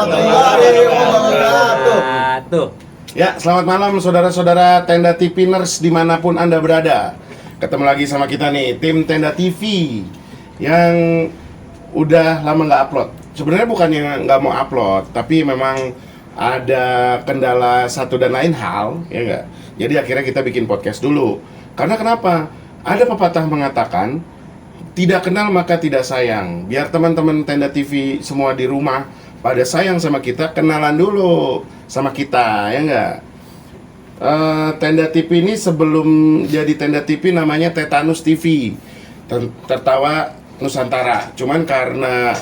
warahmatullahi wabarakatuh. Ya, selamat malam saudara-saudara Tenda TVners dimanapun Anda berada. Ketemu lagi sama kita nih, tim Tenda TV yang udah lama nggak upload. Sebenarnya bukannya nggak mau upload, tapi memang ada kendala satu dan lain hal, ya nggak? Jadi akhirnya kita bikin podcast dulu. Karena kenapa? Ada pepatah mengatakan, tidak kenal maka tidak sayang. Biar teman-teman Tenda TV semua di rumah pada sayang sama kita, kenalan dulu sama kita, ya nggak? Tenda TV ini sebelum jadi Tenda TV namanya Tetanus TV, tertawa Nusantara. Cuman karena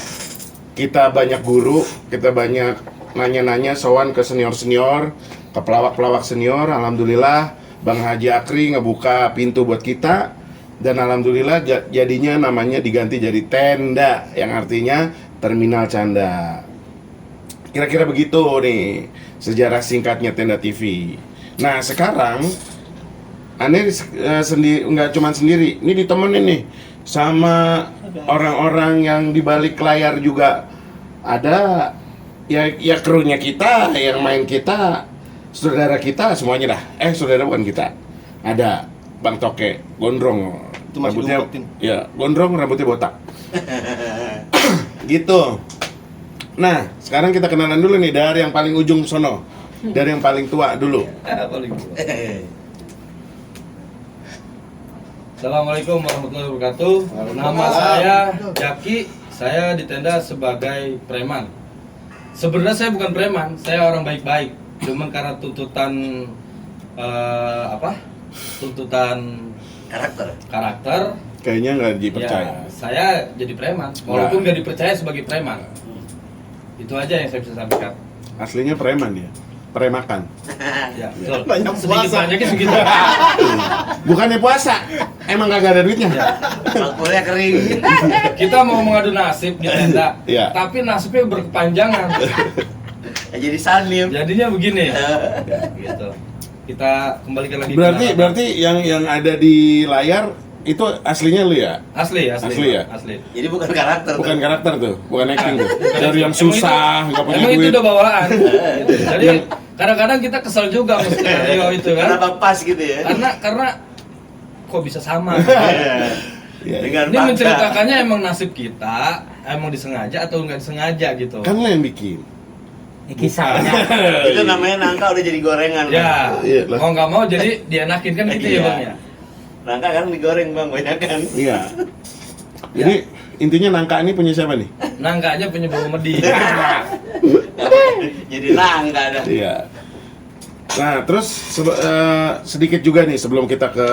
kita banyak guru, kita banyak nanya-nanya, sowan ke senior-senior, ke pelawak-pelawak senior. Alhamdulillah Bang Haji Akri ngebuka pintu buat kita, dan alhamdulillah jadinya namanya diganti jadi Tenda, yang artinya Terminal Canda. Kira-kira begitu nih sejarah singkatnya Tenda TV. Nah sekarang aneh nggak cuma sendiri, ini ditemenin nih sama orang-orang yang di balik layar juga. Ada ya krunya kita, yang main kita, saudara kita semuanya dah. Saudara bukan kita. Ada Bang Toke, gondrong, rambutnya ya gondrong, rambutnya botak. Gitu. Nah, sekarang kita kenalan dulu nih dari yang paling ujung sono. Dari yang paling tua dulu. Assalamualaikum warahmatullahi wabarakatuh. Nama saya Jaki. Saya di tenda sebagai preman. Sebenarnya saya bukan preman, saya orang baik-baik. Cuman karena tuntutan tuntutan karakter Kayaknya nggak dipercaya. ya, saya jadi preman, walaupun nggak dipercaya sebagai preman. Itu aja yang saya bisa sampaikan. Aslinya preman ya, premakan. Ya, betul. Banyak puasa. Banyaknya segitu. Bukannya puasa, emang kagak ada duitnya. Ya. Alkoholnya kering. Kita mau mengadu nasib di tenda, Iya. tapi nasibnya berkepanjangan. Jadi salim. Jadinya begini. Gitu. Kita kembalikan lagi. Berarti yang ada di layar itu aslinya lu ya? Asli ya? Asli. Jadi bukan karakter. Bukan karakter tuh, bukan acting tuh. Bukan Dari yang acting. susah, nggak punya Emang itu duit. udah bawaan. Gitu. Jadi kadang-kadang kita kesel juga sama skenario itu kan. Kenapa pas gitu ya? Karena kok bisa sama. Iya. Dengan Ini fakta. menceritakannya emang nasib kita, emang disengaja atau nggak disengaja gitu. Kan lo yang bikin. Kisahnya. Itu namanya nangka udah jadi gorengan. Ya, Iya, lah. mau nggak mau jadi dienakin kan gitu ya Iya. bang ya. Nangka kan digoreng bang, banyak kan. Iya. Jadi intinya nangka ini punya siapa nih? Nangkanya punya bau medi. Jadi nangka ada. Iya. Nah, terus sedikit juga nih sebelum kita ke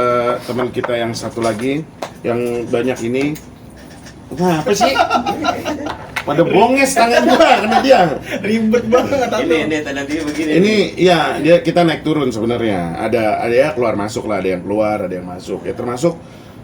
teman kita yang satu lagi yang banyak ini. Nah, apa sih? Pada bonges tangan gua kena dia. Ribet banget ini tanda TV begini. Ini ya kita naik turun sebenarnya. Ada ya keluar masuk lah, ada yang keluar, ada yang masuk. Ya termasuk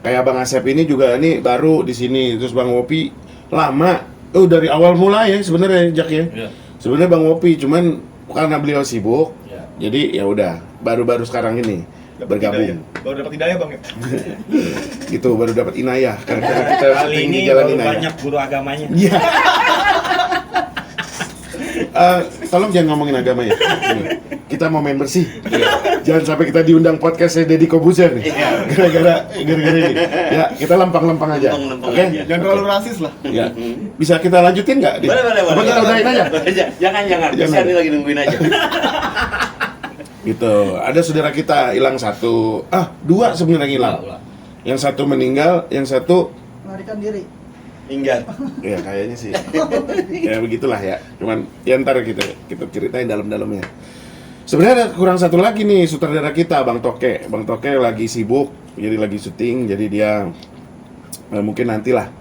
kayak Bang Asep ini juga ini baru di sini. Terus Bang Wopi lama. Dari awal mulai ya sebenarnya Jak ya. Iya. Sebenarnya Bang Wopi cuman karena beliau sibuk. Iya. Jadi ya udah baru-baru sekarang ini bergabung. Baru dapat hidayah bang ya? Gitu baru dapat inayah karena kita Kali syuting di ini jalan baru inayah. banyak guru agamanya. Iya. Tolong jangan ngomongin agama ya. Kita mau main bersih. Jangan sampai kita diundang podcast saya Deddy Kobuzer nih. Gara-gara ini. Ya, kita lempang-lempang aja. Lempang-lempang Oke? aja. Jangan terlalu rasis lah. Ya. Bisa kita lanjutin nggak? Boleh. Apa kita udahin aja? Jangan. Bisa nih lagi nungguin aja. Gitu. Ada saudara kita hilang satu. Dua sebenarnya hilang. Yang satu meninggal, yang satu melarikan diri. Hingga. ya kayaknya sih. Ya begitulah ya. Cuman ya ntar kita ceritain dalam-dalamnya. Sebenarnya ada kurang satu lagi nih sutradara kita Bang Toke. Bang Toke lagi sibuk, jadi lagi syuting, jadi dia mungkin nantilah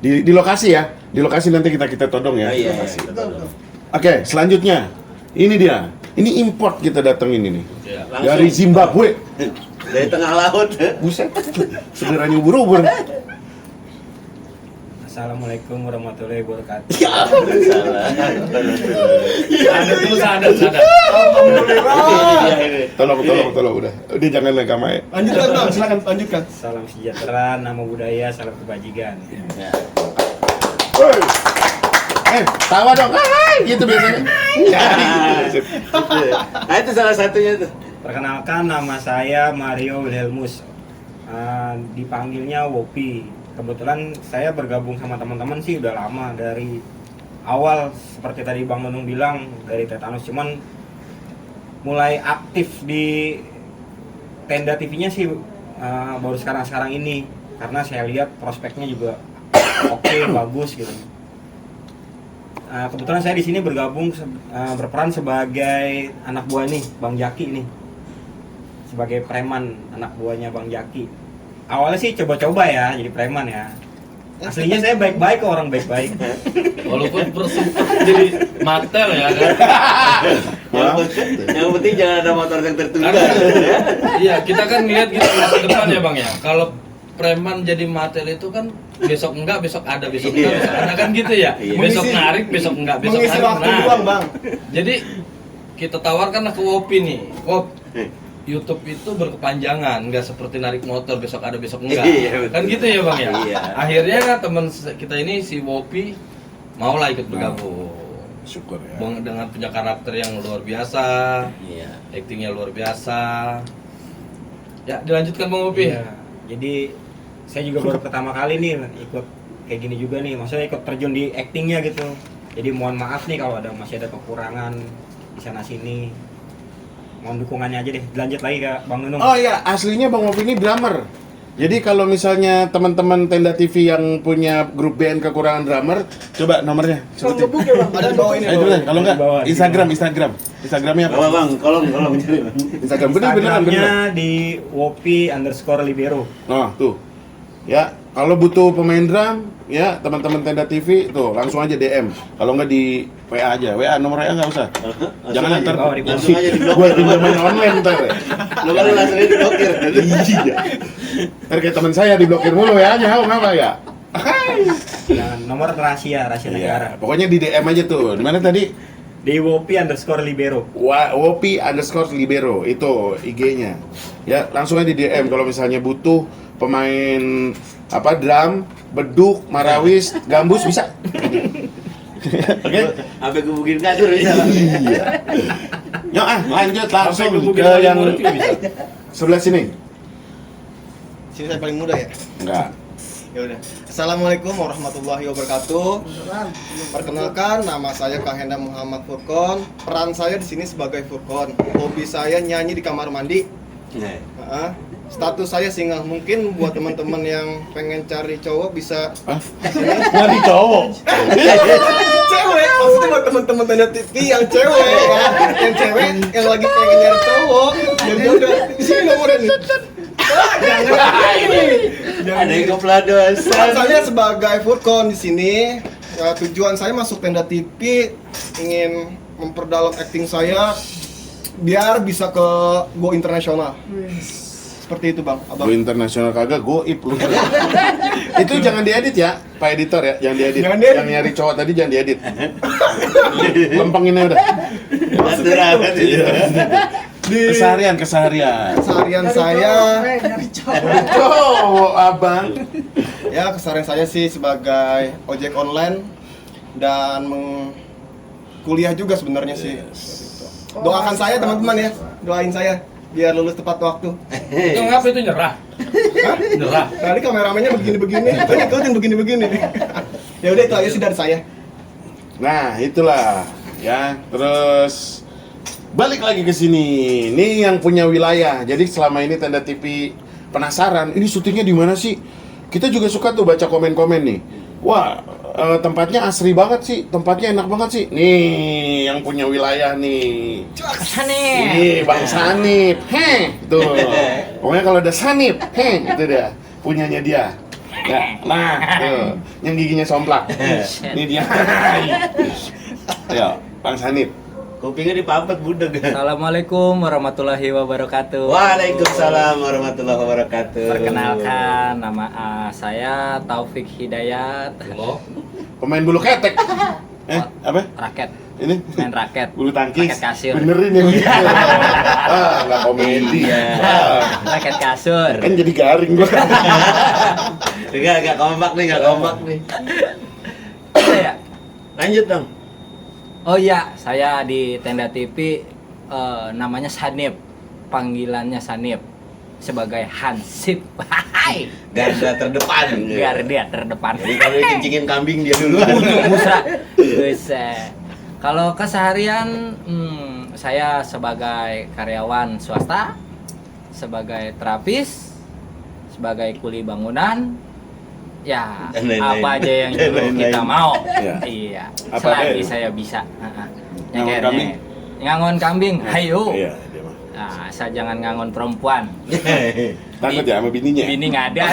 di lokasi ya. Di lokasi nanti kita todong ya. Iya. Lokasi. Betul. Oke, selanjutnya. Ini dia. Ini import kita datengin ini. Iya. Dari Zimbabwe. Dari tengah laut. Buset. Sebenarnya ubur-ubur. Assalamualaikum warahmatullahi wabarakatuh. Ya, salah. Sadar. Tolong udah. Udah jangan agama ya. Lanjutkan bang, silakan lanjutkan. Salam sejahtera, nama budaya, salam kebajikan. Ya. tawa dong. Hai, gitu biasanya. Nah itu salah satunya tuh. Perkenalkan, nama saya Mario Wilhelmus. Dipanggilnya Wopi. Kebetulan saya bergabung sama teman-teman sih udah lama, dari awal seperti tadi Bang Nunung bilang, dari Tetanus. Cuman mulai aktif di Tenda TV-nya sih baru sekarang ini, karena saya lihat prospeknya juga oke, bagus gitu. Kebetulan saya di sini berperan sebagai anak buah nih Bang Jaki nih, sebagai preman, anak buahnya Bang Jaki. Awalnya sih coba-coba ya jadi preman ya. Aslinya saya baik-baik kok, orang baik-baik. Walaupun persempit jadi Martel ya kan. Yang penting jangan ada motor yang tertunda. Iya, kita kan lihat gitu masa depan ya Bang ya. Kalau preman jadi Martel itu kan besok enggak, besok ada, besok enggak, besok ada kan gitu ya. Iya. Besok narik, besok enggak, besok Mengisi narik. waktu doang, Bang. Jadi kita tawarkan ke Wopi nih. Wop, YouTube itu berkepanjangan, nggak seperti narik motor besok ada besok enggak. Iya, betul. Kan gitu ya Bang ya. Iya. Akhirnya teman kita ini si Wopi maulah ikut bergabung. Syukur ya. Bang dengan punya karakter yang luar biasa, Iya. aktingnya luar biasa. Ya dilanjutkan Bang Wopi. Iya. Jadi saya juga baru pertama kali nih ikut kayak gini juga nih, maksudnya ikut terjun di actingnya gitu. Jadi mohon maaf nih kalau masih ada kekurangan di sana sini. Mohon dukungannya aja deh. Lanjut lagi ke Bang Nunung. Oh iya, aslinya Bang Wopi ini drummer. Jadi kalau misalnya teman-teman Tenda TV yang punya grup band kekurangan drummer, coba nomornya. Sebutin. Ada di bawah ini. Ayo coba, kalau enggak Di bawah. Instagramnya apa? Apa Bang? Kolong cari. Instagram beneran. Instagramnya di Wopi_libero. Oh, tuh. Ya, kalau butuh pemain drum, ya teman-teman Tenda TV tuh langsung aja DM. Kalau nggak di WA aja. WA nomor WA nggak usah. Jangan ntar. Langsung aja diblokir. Gua pinjam main online ntar. Lo kan langsung aja diblokir. Iya. Ntar kayak teman saya diblokir mulu ya, ngapa ya? Jangan, nomor rahasia negara. Iya, pokoknya di DM aja tuh. Di mana tadi? Di Wopi_libero. Wopi_libero itu IG-nya. Ya, langsung aja di DM kalau misalnya butuh pemain drum, beduk, marawis, gambus bisa. Oke? Sampai gebukin kasur bisa. Iya. Yuk lanjut langsung Sampai ke yang mulut juga bisa. sebelah sini. Sini saya paling muda ya. Enggak. Ya udah. Assalamualaikum warahmatullahi wabarakatuh. Perkenalkan, nama saya Kang Henda Muhammad Furkon. Peran saya di sini sebagai Furkon. Hobi saya nyanyi di kamar mandi. Status saya single. Mungkin buat teman-teman yang pengen cari cowok bisa Nyari cowok. cewek. Maksudnya buat teman-teman Tenda TV yang cewek ya. Yang cewek yang lagi pengen nyari cowok. Yang udah di sini nomornya nih. Ada yang kepladosan. Peran saya sebagai Furkon di sini. Ya, tujuan saya masuk Tenda TV ingin memperdalam acting saya biar bisa ke go internasional. Seperti itu Bang. Go internasional kagak, goib lu. Itu jangan diedit ya, Pak Editor ya, jangan diedit. Jangan diedit. Yang nyari cowok tadi jangan diedit. Lempengin aja udah. Keseharian. Keseharian saya Cowok abang. ya keseharian saya sih sebagai ojek online dan kuliah juga sebenarnya sih. Doakan saya teman-teman ya, doain saya biar lulus tepat waktu. Itu ngapa itu nyerah? Hah? Nyerah. Tadi kameramennya begini-begini, tadi ikutin begini-begini. Ya udah itu aja sih dari saya. Nah, itulah ya. Terus balik lagi ke sini. Ini yang punya wilayah. Jadi selama ini Tenda TV penasaran, ini syutingnya di mana sih? Kita juga suka tuh baca komen-komen nih. Wah, tempatnya asri banget sih, tempatnya enak banget sih. Nih, yang punya wilayah nih. Ini Bang Sanip. Tuh. Pokoknya kalau ada Sanip, itu dia. Punyanya dia. Ya, nah, tuh. Yang giginya somplak. Ini dia. Ayo, Bang Sanip. Kupingnya dipampet budeg. Assalamualaikum warahmatullahi wabarakatuh. Waalaikumsalam warahmatullahi wabarakatuh. Perkenalkan, nama saya Taufik Hidayat. Oh, Pemain bulu ketek. Apa? Raket, Ini main raket. bulu tangkis. Raket kasur. Benerin ya. Nggak komedi. Raket kasur. Kan jadi garing gua. Enggak kompak nih. Iya ya. Lanjut dong. Oh iya, saya di Tenda TV namanya Sanip. Panggilannya Sanip sebagai Hansip. Hai. Garda terdepan. Garda terdepan. Jadi kalau kencingin kambing dia duluan. Musra. Buset. Kalau keseharian saya sebagai karyawan swasta, sebagai terapis, sebagai kuli bangunan, ya Dan lain-lain. apa aja yang Dan dulu lain-lain. kita mau. Iya. Iya. Apa Selagi deh? saya bisa. Ngangon kambing? Ngangon kambing. Hayo. Iya, dia mah. Nah, saya jangan ngangon perempuan. Takut ya sama bininya? Bini nggak ada.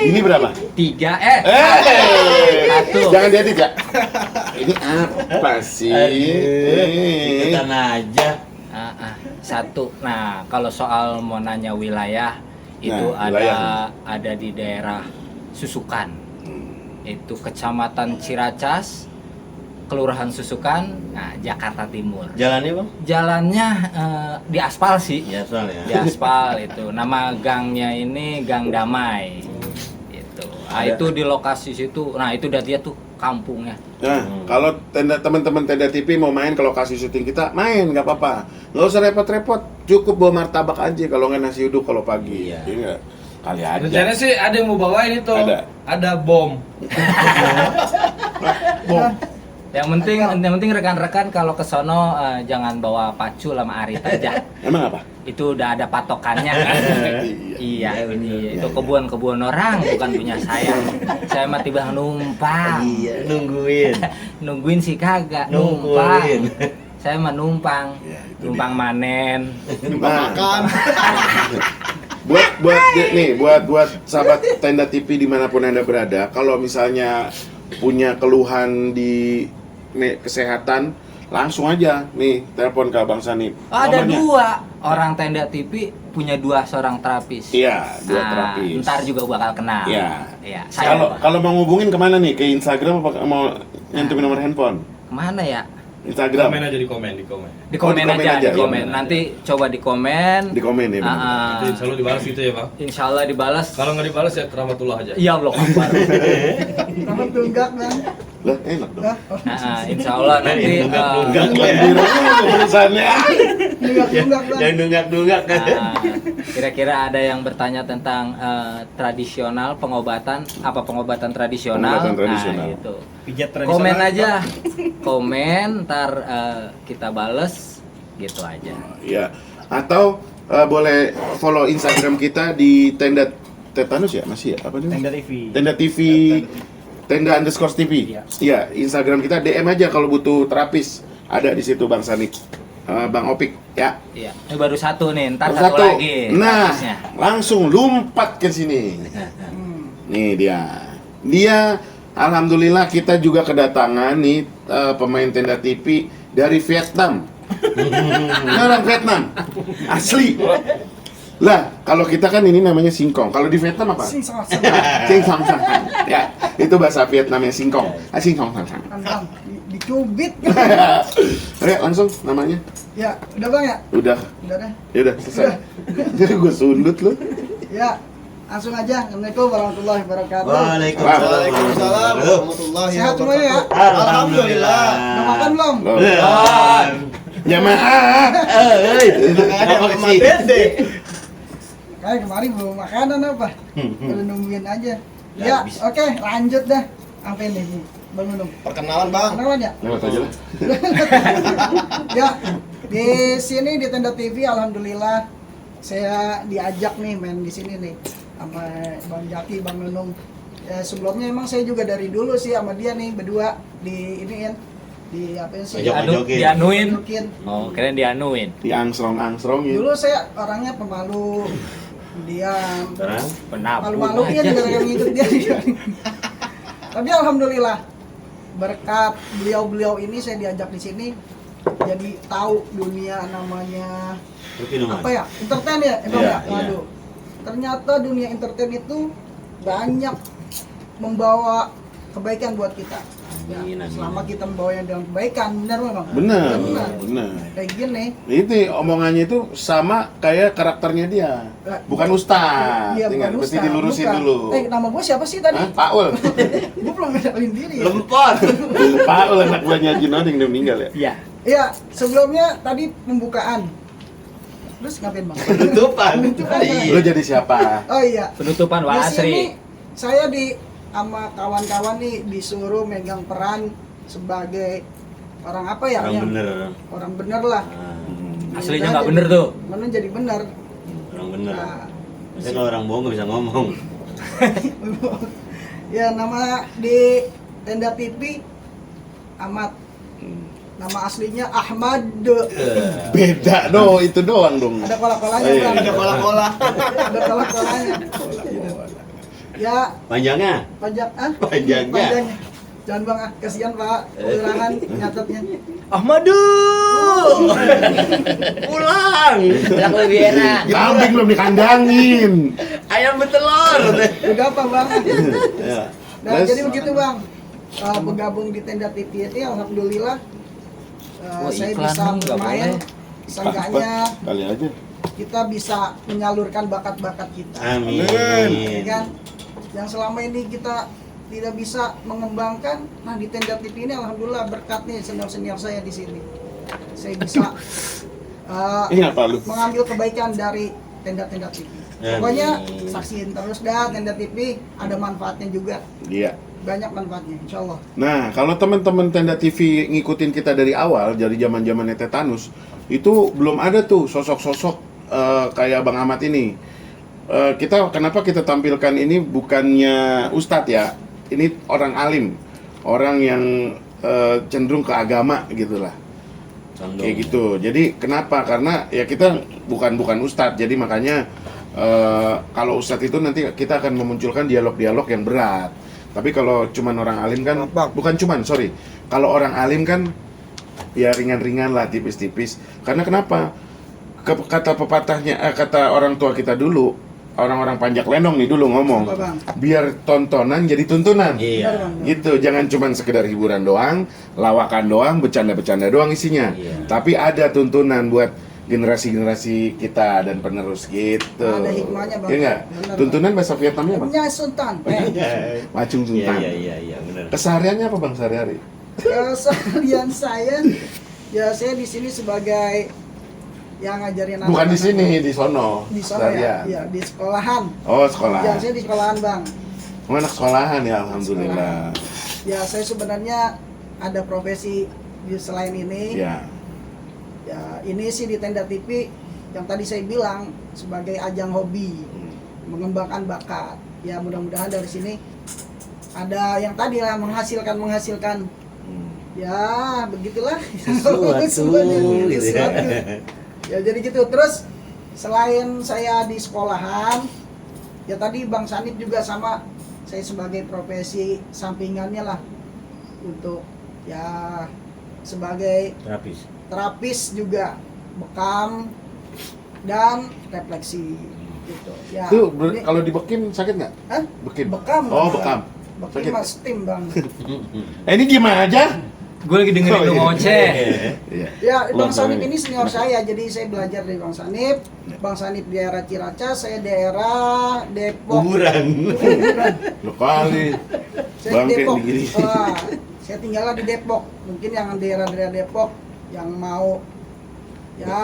Ini berapa? 3 Satu. Satu. Jangan diedit ya. Ini apa sih? Ikutan aja. Satu. Nah, kalau soal mau nanya wilayah itu Nah, wilayah. ada di daerah Susukan. Itu Kecamatan Ciracas, Kelurahan Susukan, nah, Jakarta Timur. Jalannya bang? Jalannya di aspal sih. Ya soalnya. Di aspal itu. Nama gangnya ini Gang Damai. Itu. Nah, itu di lokasi situ. Nah, itu dia tuh kampungnya. Nah, kalau teman-teman Tenda TV mau main ke lokasi syuting kita, main nggak apa-apa. Nggak usah repot-repot, cukup bawa martabak aja kalau nggak nasi uduk kalau pagi. Iya. Iya. Kali aja. Rencananya sih ada yang mau bawain itu. Ada bom. Yang penting rekan-rekan kalau ke sono jangan bawa pacu sama arit aja. Emang apa? Itu udah ada patokannya kan. Iya, itu kebun-kebun orang bukan punya saya. Saya mah tiba numpang. Iya, nungguin. Nungguin sih kagak, Nungguin. numpang. Saya mah numpang. Ya, itu Numpang manen. Nah, Makan. buat sahabat Tenda TV dimanapun Anda berada, kalau misalnya punya keluhan di kesehatan, langsung aja nih telepon ke Abang Sanip. Ada Nomornya. 2 orang Tenda TV punya 2 seorang terapis. Iya, 2 Nah, terapis. ntar juga bakal kenal. Iya. Iya. Saya Kalau mau ngubungin kemana nih? Ke Instagram apa mau nyentuhin nomor handphone? kemana ya? Instagram. Komen aja di komen. Di komen di komen aja, aja, di komen. iya. Nanti coba di komen. Di komen ya. bener. Nanti insya Allah dibalas gitu ya bang. Insya Allah dibalas. Kalau nggak dibalas ya keramatullah aja. Ya Allah Akbar. Kamu tunggak kan? Lah, enak dong. Insya Allah nanti Nunggak-nunggak. Perusahaannya. Tunggak kan? Jangan nunggak-nunggak kan. kira-kira ada yang bertanya tentang tradisional pengobatan, apa pengobatan tradisional? Pengobatan tradisional. Nah, gitu. Pijat tradisional. Komen aja, komen, ntar kita bales, gitu aja. Ya. Atau boleh follow Instagram kita di Tenda Tetanus ya? Masih ya? Apa Tenda namanya? TV. Tenda TV. Tenda_TV. Iya, Instagram kita DM aja kalau butuh terapis. Ada di situ Bang Sanip. Bang Opik ya. Iya. Ini baru satu nih, ntar Satu. satu lagi. Nah, terapisnya. langsung lompat ke sini. Nih dia. Dia alhamdulillah kita juga kedatangan nih pemain Tenda TV dari Vietnam. Ini orang Vietnam. Asli. Lah, kalau kita kan ini namanya singkong. Kalau di Vietnam apa? Sing sama Singkong. Ya, itu bahasa Vietnamnya singkong. Singkong. Kandang dicubit. Ayo langsung namanya. Ya, udah Bang ya? Udah. Udah deh. Ya udah selesai. Gue sundut lu. Ya, langsung aja. Assalamualaikum warahmatullahi wabarakatuh. Waalaikumsalam. Waalaikumsalam warahmatullahi Iya, sehat semuanya ya? Alhamdulillah. Alhamdulillah. Udah makan belum? Belum. Jamaah. Apa sih? Kayak kemarin belum makanan apa? Udah nungguin aja. Ya, Ya, habis. oke, lanjut dah. Apa ini? Bang Nunung. Perkenalan bang. Kenalan ya? Lewat aja lah. Ya, di sini di Tenda TV alhamdulillah saya diajak nih main di sini nih sama Bang Jaki, Bang Nunung. Ya, sebelumnya emang saya juga dari dulu sih sama dia nih berdua di ini kan di apa sih? Ajak. Jokin. Dianuin. Jokin. Oh, keren dianuin. Di angsrong ya. Dulu saya orangnya pemalu, diam, Sekarang Penabung malu-malunya aja. juga yang ngikut dia. Tapi alhamdulillah berkat beliau-beliau ini saya diajak di sini jadi tahu dunia namanya perkirungan. apa ya, entertain ya, Bang Iya, ya. Waduh. Ternyata dunia entertain itu banyak membawa kebaikan buat kita. Ya, Amin, amin. selama kita membawanya dalam kebaikan, benar Bang? Benar. Benar. Kayak gini. Itu omongannya itu sama kayak karakternya dia. Bukan ustaz. Iya, Ingat, bukan mesti ustaz, dilurusin bukan. dulu. Nama gue siapa sih tadi? Hah? Paul. Gue belum kenalin diri ya. Lempar. Paul anak buahnya Haji Noding udah meninggal ya. Iya. Iya, sebelumnya tadi pembukaan. Terus ngapain Bang? Penutupan. Lo jadi siapa? Oh iya. Penutupan Wak Di sini Asri. saya sama kawan-kawan nih disuruh megang peran sebagai orang apa ya? Orang yang- bener. Orang bener lah. Ah, Aslinya nggak bener tuh. Mana jadi bener? orang bener. Nah, Maksudnya kalau orang bohong nggak bisa ngomong. ya nama di Tenda TV Ahmad. Nama aslinya Ahmad. Beda itu doang dong. Ada kola-kolanya Oh, iya. Bang. Ada kola-kola. Ada kola-kolanya. Ya, Panjangnya? panjangnya. Jangan Bang, kasihan Pak. Kekurangan nyatetnya. Ahmadu. Pulang. Yang lebih enak. Kambing belum dikandangin. Ayam betelor. Udah gampang banget. Ya. Nah, Terus? jadi begitu Bang. Bergabung di Tenda TV ini alhamdulillah Wah, saya iklan bisa nih, nggak bermain. boleh. Seenggaknya Kali aja. kita bisa menyalurkan bakat-bakat kita. Amin. Ya kan? Yang selama ini kita tidak bisa mengembangkan, nah di Tenda TV ini alhamdulillah berkat nih senior-senior saya di sini. Saya bisa Iya Pak lu. mengambil kebaikan dari Tenda-Tenda TV. Amin. Pokoknya saksiin terus dah Tenda TV, ada manfaatnya juga. Iya. Banyak manfaatnya, insya Allah. Nah, kalau teman-teman Tenda TV ngikutin kita dari awal, dari zaman-zamannya Tetanus, itu belum ada tuh sosok-sosok kayak Bang Ahmad ini. Kenapa kita tampilkan ini bukannya ustadz ya? Ini orang alim, orang yang cenderung ke agama gitulah. Condong. Kayak gitu. Jadi kenapa? Karena ya kita bukan ustadz, jadi makanya kalau ustadz itu nanti kita akan memunculkan dialog-dialog yang berat. Tapi kalau cuman orang alim kan, bukan cuman, sorry. Kalau orang alim kan ya ringan-ringan lah, tipis-tipis. Karena kenapa? Kata pepatahnya, kata orang tua kita dulu, orang-orang panjak lenong nih dulu ngomong, Apa, Bang? biar tontonan jadi tuntunan. Iya. Benar, Bang. Gitu, jangan cuman sekedar hiburan doang, lawakan doang, bercanda-bercanda doang isinya. Iya. Tapi ada tuntunan buat generasi-generasi kita dan penerus gitu. Ada hikmahnya, Bang. Iya nggak? Benar, Tuntunan bahasa Vietnamnya apa? Punya Sultan. Macung Iya, Sultan. iya, benar. Kesehariannya apa Bang sehari-hari? Keseharian saya, ya saya di sini sebagai yang ngajarin anak-anak. Bukan di sini, di sono. Di sana ya, Seharian. ya di sekolahan. Oh, sekolah. Ya saya di sekolahan Bang. Oh, anak sekolahan ya, alhamdulillah. Ya saya sebenarnya ada profesi di selain ini. Ya. Ya ini sih di Tenda TV yang tadi saya bilang sebagai ajang hobi, mengembangkan bakat. Ya mudah-mudahan dari sini ada yang tadi lah menghasilkan. Ya begitulah. Sesuatu, Semuanya, gitu ya. sesuatu. Ya jadi gitu. Terus selain saya di sekolahan, ya tadi Bang Sanip juga sama saya sebagai profesi sampingannya lah untuk ya sebagai terapis juga, bekam dan refleksi gitu. Ya. Tuh, ini- kalau dibekim sakit nggak? Hah? Bekim. Bekam. Oh, bekam. Bekam Sakit. mas steam Bang. Ini gimana aja? Gue lagi dengerin Oh, lu iya. ngoceh. Iya. Ya, Bang Ulang Sanip tahun. ini senior saya, jadi saya belajar dari Bang Sanip. Bang Sanip daerah Ciracas, saya daerah Depok. Kuburan. Lo kali. Saya Bangke Depok. begini. Wah, saya tinggalnya di Depok. Mungkin yang daerah-daerah Depok yang mau ya, Ya,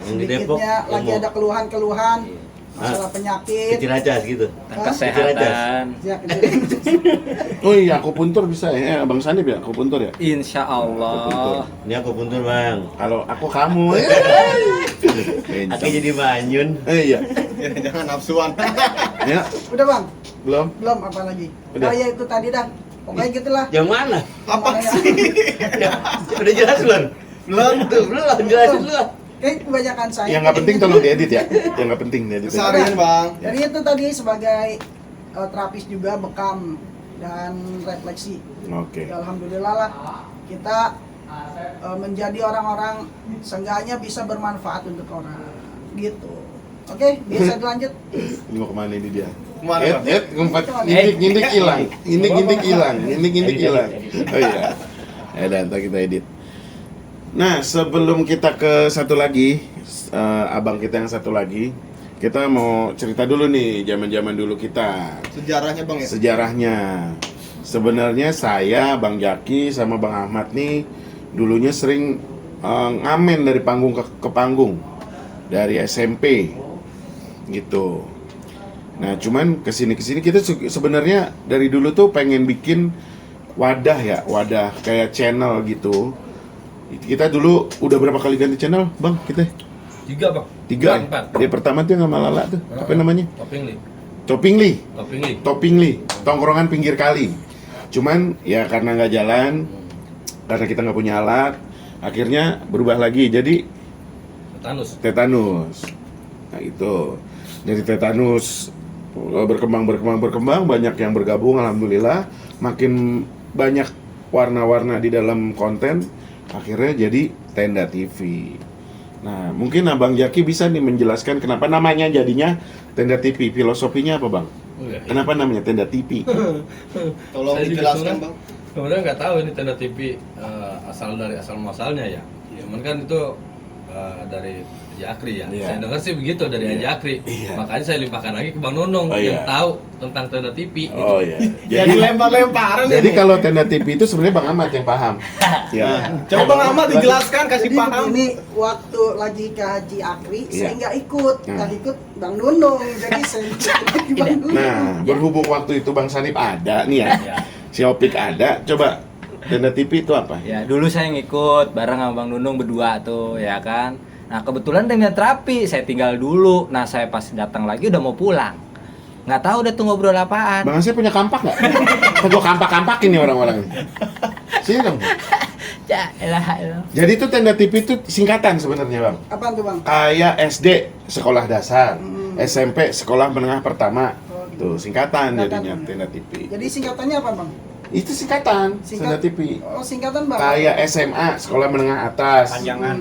yang di Depok, sedikitnya yang lagi mau- ada keluhan-keluhan Iya. masalah penyakit. Kecil gitu. Tentang kesehatan. Ya, kecil. Oh iya, akupuntur bisa ya, Bang Sanip ya, akupuntur ya. Insya Allah. Ini aku puntur, Bang. Kalau aku kamu, Aku jadi manyun. iya. Jangan nafsuan. Ya, Udah Bang, belum. belum apa lagi? Udah. Oh ya itu tadi dah. Pokoknya gitulah. Yang mana? Apa Namanya. sih? Udah jelas belum? Belum tuh, belum jelasin dulu. Kayak kebanyakan saya. Yang nggak penting tolong diedit ya. Yang nggak penting diedit. ya. Seharian Bang. Jadi itu tadi sebagai terapis juga bekam dan refleksi. Oke. Ya, alhamdulillah lah kita menjadi orang-orang seenggaknya bisa bermanfaat untuk orang gitu. Oke, biasa dilanjut. Ini mau kemana ini dia? Kemana, Bang? Ngumpet, ngindik hilang. Ngindik hilang. Hilang. Oh iya. Ya, ntar kita edit. Nah, sebelum kita ke satu lagi, abang kita yang satu lagi, kita mau cerita dulu nih zaman-zaman dulu kita. Sejarahnya Bang ya? Sejarahnya. Sebenarnya saya, Bang Jaki sama Bang Ahmad nih dulunya sering ngamen dari panggung ke panggung. Dari SMP. Gitu. Nah, cuman kesini kita sebenarnya dari dulu tuh pengen bikin wadah kayak channel gitu. Kita dulu udah berapa kali ganti channel, Bang? Kita 3 bang. 3. 4. Yang pertama tuh yang sama Lala tuh. Apa namanya? Topping li. Topping Li. Tongkrongan pinggir kali. Cuman ya karena nggak jalan, karena kita nggak punya alat, akhirnya berubah lagi jadi Tetanus. Nah itu dari Tetanus berkembang, banyak yang bergabung, alhamdulillah, makin banyak warna-warna di dalam konten, akhirnya jadi Tenda TV. Nah mungkin Abang Jaki bisa nih menjelaskan kenapa namanya jadinya Tenda TV, filosofinya apa Bang? Kenapa namanya Tenda TV? Tolong dijelaskan Bang. Sebenarnya nggak tahu ini Tenda TV asal muasalnya ya. Cuman kan itu dari Haji Akri ya. Iya. Saya dengar sih begitu dari Haji Akri. Iya. Makanya saya limpahkan lagi ke Bang Nunung yang tahu tentang Tenda TV. Oh iya. Jadi lempar-lemparan Jadi ini. kalau Tenda TV itu sebenarnya Bang Ahmad yang paham. Ya. Coba Bang Ahmad dijelaskan, kasih Jadi paham. begini, waktu lagi ke Haji Akri, Iya. saya nggak ikut, Nah. nggak ikut Bang Nunung, jadi saya ikut Bang Nunung. Nah, berhubung waktu itu Bang Sanip ada nih ya. Ya. Si Opik ada. Coba Tenda TV itu apa? Ya, dulu saya ngikut bareng sama Bang Nunung berdua tuh, ya kan. Nah, kebetulan dengan terapi, saya tinggal dulu. Nah, saya pas datang lagi udah mau pulang. Nggak tahu udah tuh ngobrol apaan. Bang Asep punya kampak nggak? Gue kampak-kampakin nih orang-orang. Sini dong. Ya, elah. Jadi itu Tenda TV itu singkatan sebenarnya Bang. Apaan tuh Bang? Kayak SD sekolah dasar, SMP sekolah menengah pertama. Oh, gitu. Tuh singkatan Singkatan. jadinya Tenda TV. Jadi singkatannya apa Bang? Itu singkatan Tenda TV. Oh, singkatan Bang. Kayak SMA sekolah menengah atas. Panjangan.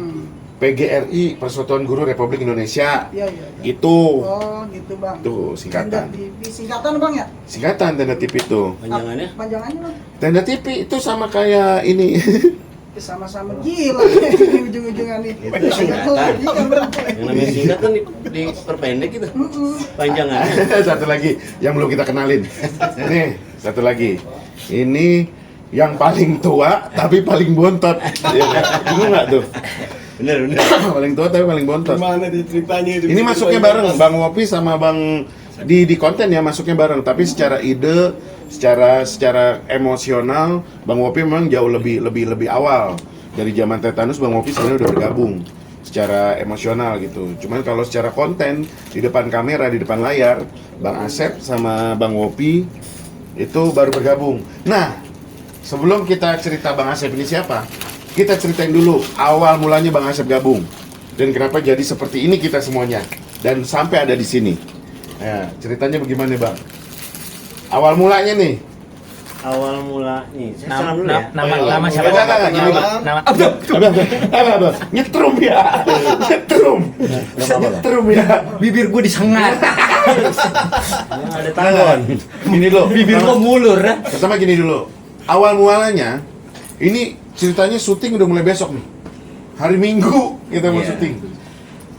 PGRI Persatuan Guru Republik Indonesia. Iya, iya. Itu. Oh, gitu Bang. Tuh singkatan. Tenda TV. Singkatan Bang ya? Singkatan Tenda TV itu. Panjangannya? Panjangannya Bang? Tenda TV itu sama kayak ini. Sama-sama gila ini ujung-ujungan nih. Itu singkatan. Lagi kan Bang. Yang namanya singkat kan diperpendek gitu. Panjangan. Satu lagi yang belum kita kenalin. Nih, satu lagi. Ini yang paling tua tapi paling bontot. Ya, bingung nggak tuh? Bener. Paling tua tapi paling bontot. Gimana di ceritanya itu? Ini masuknya bareng Bang Wopi sama Bang di konten ya, masuknya bareng, tapi secara ide, secara emosional Bang Wopi memang jauh lebih awal. Dari zaman Tetanus Bang Wopi sebenarnya udah bergabung secara emosional gitu. Cuman kalau secara konten di depan kamera, di depan layar, Bang Asep sama Bang Wopi itu baru bergabung. Nah, sebelum kita cerita Bang Asep ini siapa, kita ceritain dulu awal mulanya Bang Asep gabung dan kenapa jadi seperti ini kita semuanya dan sampai ada di sini. Ya, ceritanya bagaimana Bang? Awal mulanya nih. Awal mula nih, saya salam dulu ya. Nama siapa? Enggak, gini, Bang. Nama Apa? Nyetrum ya. Nyetrum ya. bibir gue disengat. Ada tangan. Gini dulu. Bibir gue ngulur. Pertama gini dulu. Awal mulanya ini ceritanya syuting udah mulai besok nih. Hari Minggu kita mau syuting.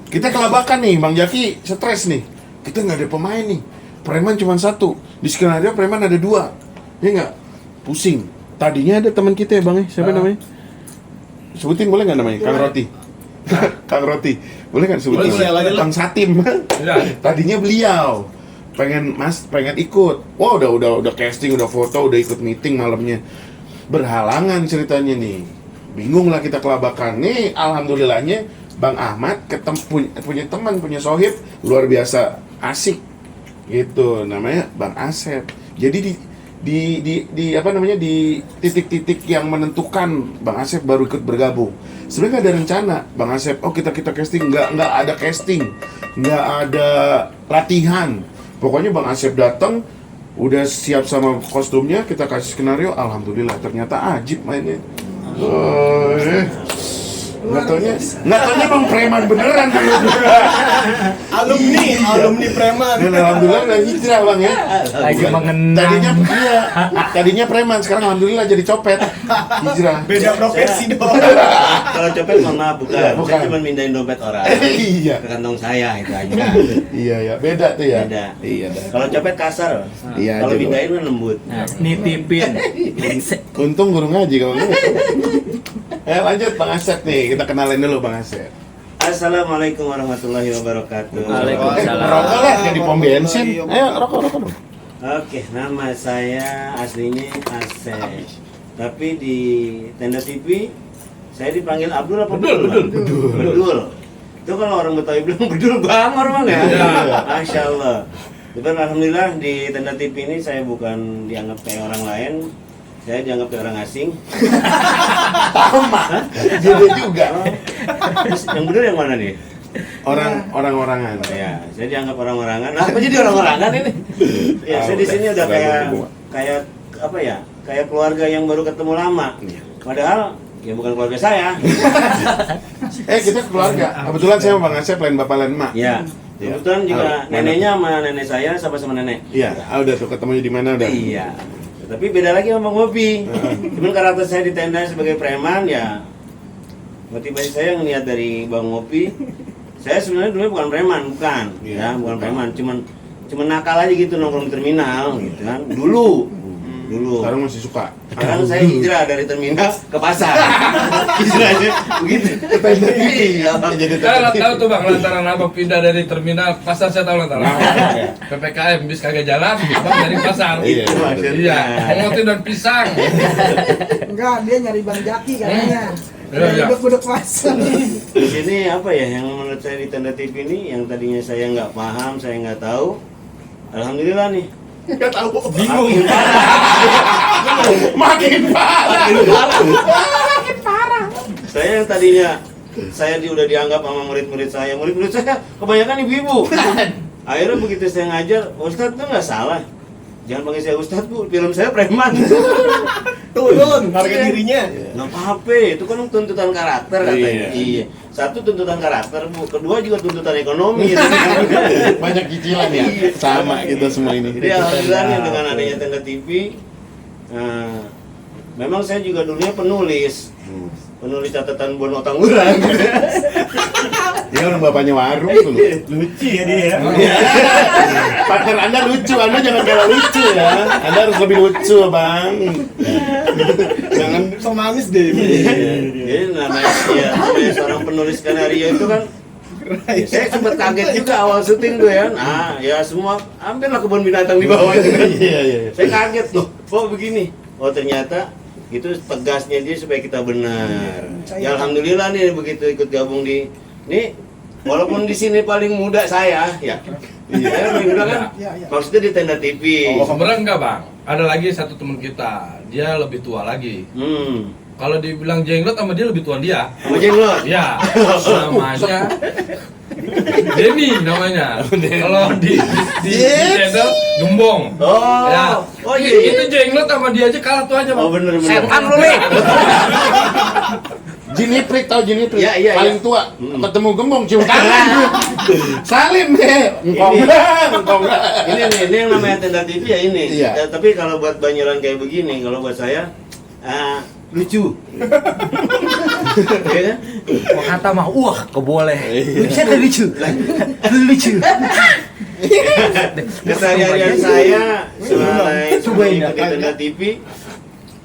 Kita kelabakan nih, Bang Jaki stres nih. Kita nggak ada pemain nih. Preman cuma satu. Di skenario preman ada 2. Ya nggak? Pusing. Tadinya ada teman kita ya Bang, siapa namanya? Sebutin boleh nggak namanya? Kang Roti. Kang Roti. Boleh kan sebutin? Boleh. Kang Satim. Tadinya beliau pengen ikut. Wah, udah casting, udah foto, udah ikut meeting malamnya. Berhalangan ceritanya nih. Bingung lah kita kelabakan. Nih alhamdulillahnya Bang Ahmad punya teman, punya sohib luar biasa asik. Gitu, namanya Bang Asep. Jadi di apa namanya, di titik-titik yang menentukan Bang Asep baru ikut bergabung. Sebenarnya ada rencana Bang Asep, oh kita casting, nggak ada casting, nggak ada latihan. Pokoknya Bang Asep datang udah siap sama kostumnya, kita kasih skenario, alhamdulillah ternyata ajib mainnya. Nggak taunya emang preman beneran. alumni preman. Dan alhamdulillah udah hijrah bang ya. Lagi mengenang. Tadinya preman, sekarang alhamdulillah jadi copet. Hijrah. Beda profesi dong. Kalau copet mohon maaf bukan. Bukan. Saya cuma mindahin dompet orang Iya. ke kantong saya itu aja. Iya ya, beda tuh ya. Beda. Iya dah. Kalau copet kasar. Iya, Kalau aja, mindahin kan lembut. Nah, nitipin. Untung guru ngaji kalau gitu. Lanjut Bang Asep nih, kita kenalin dulu Bang Asep. Assalamualaikum warahmatullahi wabarakatuh. Waalaikumsalam. Rokok lah kayak di pom bensin. Ayo rokok dong. Oke, nama saya aslinya Asep. Tapi di Tenda TV saya dipanggil Abdul apa Bedul? Bedul. Itu kalau orang Betawi bilang Bedul Bangor Bang ya. Masya Allah. Tapi alhamdulillah di Tenda TV ini saya bukan dianggap kayak orang lain. Saya dianggap kayak orang asing. Sama. Jadi juga. Terus yang bener yang mana nih? Orang-orangan. Ya, saya dianggap orang-orangan. Nah, apa jadi orang-orangan ini? Ya, saya di sini udah kayak apa ya? Kayak keluarga yang baru ketemu lama. Padahal ya bukan keluarga saya. Kita keluarga. Kebetulan saya sama Bang Asep lain bapak lain emak. Ya. Kebetulan juga neneknya sama nenek saya sama nenek. Iya, udah tuh ketemunya di mana udah. Iya. Tapi beda lagi sama Bang Ngopi. Cuman karakter saya di tenda sebagai preman ya motivasi saya ngeliat dari Bang Ngopi. Saya sebenarnya dulu bukan preman, bukan. Ya, bukan preman, cuman nakal aja gitu nongkrong di terminal gitu kan. Dulu. Sekarang masih suka. Sekarang saya hijrah dari terminal ke pasar. Hijrahnya begitu. Jadi Saya tahu tuh bang, lantaran abang pindah dari terminal pasar, saya tahu lantaran. PPKM bis kagak jalan, abang dari pasar. Iya, Iya, motif dan pisang. Enggak, dia nyari Bang Jaki katanya. Iya. Duduk-duduk pasar. Di sini apa ya yang menurut saya di Tenda TV ini yang tadinya saya nggak paham, saya nggak tahu. Alhamdulillah nih. Nggak tahu. Bingung. Makin parah. Saya yang tadinya udah dianggap sama murid-murid saya kebanyakan ibu-ibu. Akhirnya begitu saya ngajar, Ustadz tuh nggak salah. Jangan panggil saya Ustadz Bu, film saya preman. Turun harga dirinya. Nggak apa-apa, itu kan tuntutan karakter katanya. Iya. Satu tuntutan karakter Bu, kedua juga tuntutan ekonomi. Banyak cicilan ya. Sama kita semua ini. Jadi alhamdulillah nih dengan adanya Tenda TV, memang saya juga dulunya penulis catatan Bono Tangguran. Dia orang bapaknya warung tuh. Lucu ya dia. Partner Anda lucu, Anda jangan kalah lucu ya. Anda harus lebih lucu, Bang. Jangan so manis deh. Jadi namanya seorang penulis skenario itu kan saya sempat kaget juga awal syuting tuh ya. Nah, ya semua hampirlah kebun binatang di bawah itu kan. Iya. Saya kaget loh, kok begini? Oh ternyata itu tegasnya dia supaya kita benar. Ya alhamdulillah nih begitu ikut gabung di ini walaupun di sini paling muda saya ya. Iya, saya paling muda kan. Maksudnya di Tenda TV. Oh, sebenarnya enggak bang. Ada lagi satu teman kita, dia lebih tua lagi. Kalau dibilang jenglot sama dia lebih tua dia. Sama jenglot? Ya, namanya Denny namanya. Kalau di channel Gembong. Oh, Ya. oh iya. Itu jenglot sama dia aja kalah tuanya bang. Oh bener. Setan lu nih. Jiniprik tahu Jiniprik? Iya. Paling tua. Ketemu Gembong cium tangan. Salim deh. Engkau enggak. Ini yang namanya Tenda TV ya ini. Iya. Tapi kalau buat Banyaran kayak begini, kalau buat saya lucu. Ya kan? Mau kata mah, wah keboleh. Saya lucu. Lucu. Keseharian saya selain mengikuti Tenda TV,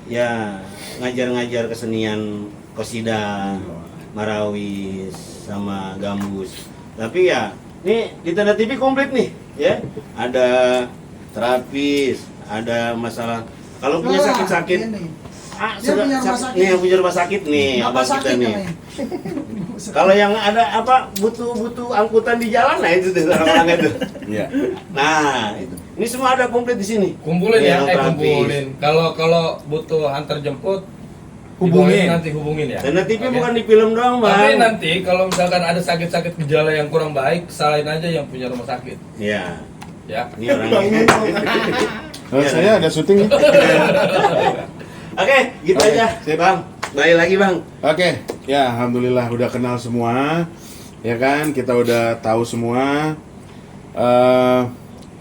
ya ngajar-ngajar kesenian kosida, marawis, sama gambus. Tapi ya, nih di Tenda TV komplit nih, ya. Ada terapis, ada masalah. Kalau punya sakit-sakit, Dia punya rumah sakit. nih yang punya rumah sakit nih, abang kita nih. Kalau yang ada apa butuh angkutan di jalan, nah itu tuh orang-orang itu. Iya. Nah, itu. Ini semua ada komplit di sini. Kumpulin Nih, ya, yang terapis. kumpulin. Kalau butuh antar jemput, Hubungin. nanti hubungin ya. Tenda TV Oke. bukan di film doang, Tapi Bang. nanti kalau misalkan ada sakit-sakit gejala yang kurang baik, salahin aja yang punya rumah sakit. Iya. Ya. Ini orangnya. Saya ada syuting nih. Oke, gitu Oke, aja, sip. Bang. Balik lagi bang. Oke, ya alhamdulillah udah kenal semua, ya kan? Kita udah tahu semua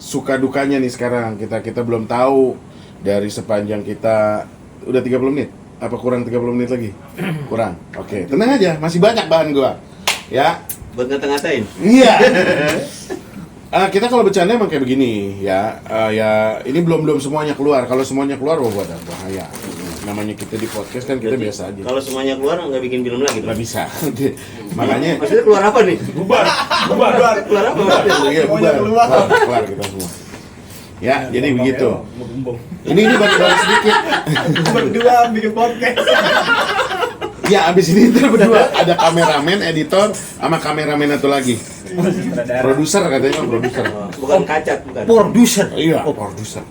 suka dukanya nih sekarang. Kita belum tahu dari sepanjang kita udah 30 menit. Apa kurang 30 menit lagi? Kurang. Oke, tenang aja, masih banyak bahan gua. Ya. Buat ngata-ngatain. Iya. Kita kalau bercanda emang kayak begini ya. Ya ini belum semuanya keluar. Kalau semuanya keluar, wah ada bahaya. Namanya kita di podcast kan kita Berarti biasa aja. Kalau semuanya keluar nggak bikin film lagi Nggak dong? bisa. Makanya Maksudnya keluar apa nih? bubar. Keluar apa? Bang? Iya, Semuanya bubar. keluar. Keluar kita semua. Ya, jadi begitu. Ini baru sedikit. Berdua bikin podcast. Ya, abis ini kita berdua ada kameramen, editor, sama kameramen satu lagi. Produser katanya, produser. Bukan kacat, bukan. Produser. Iya, produser.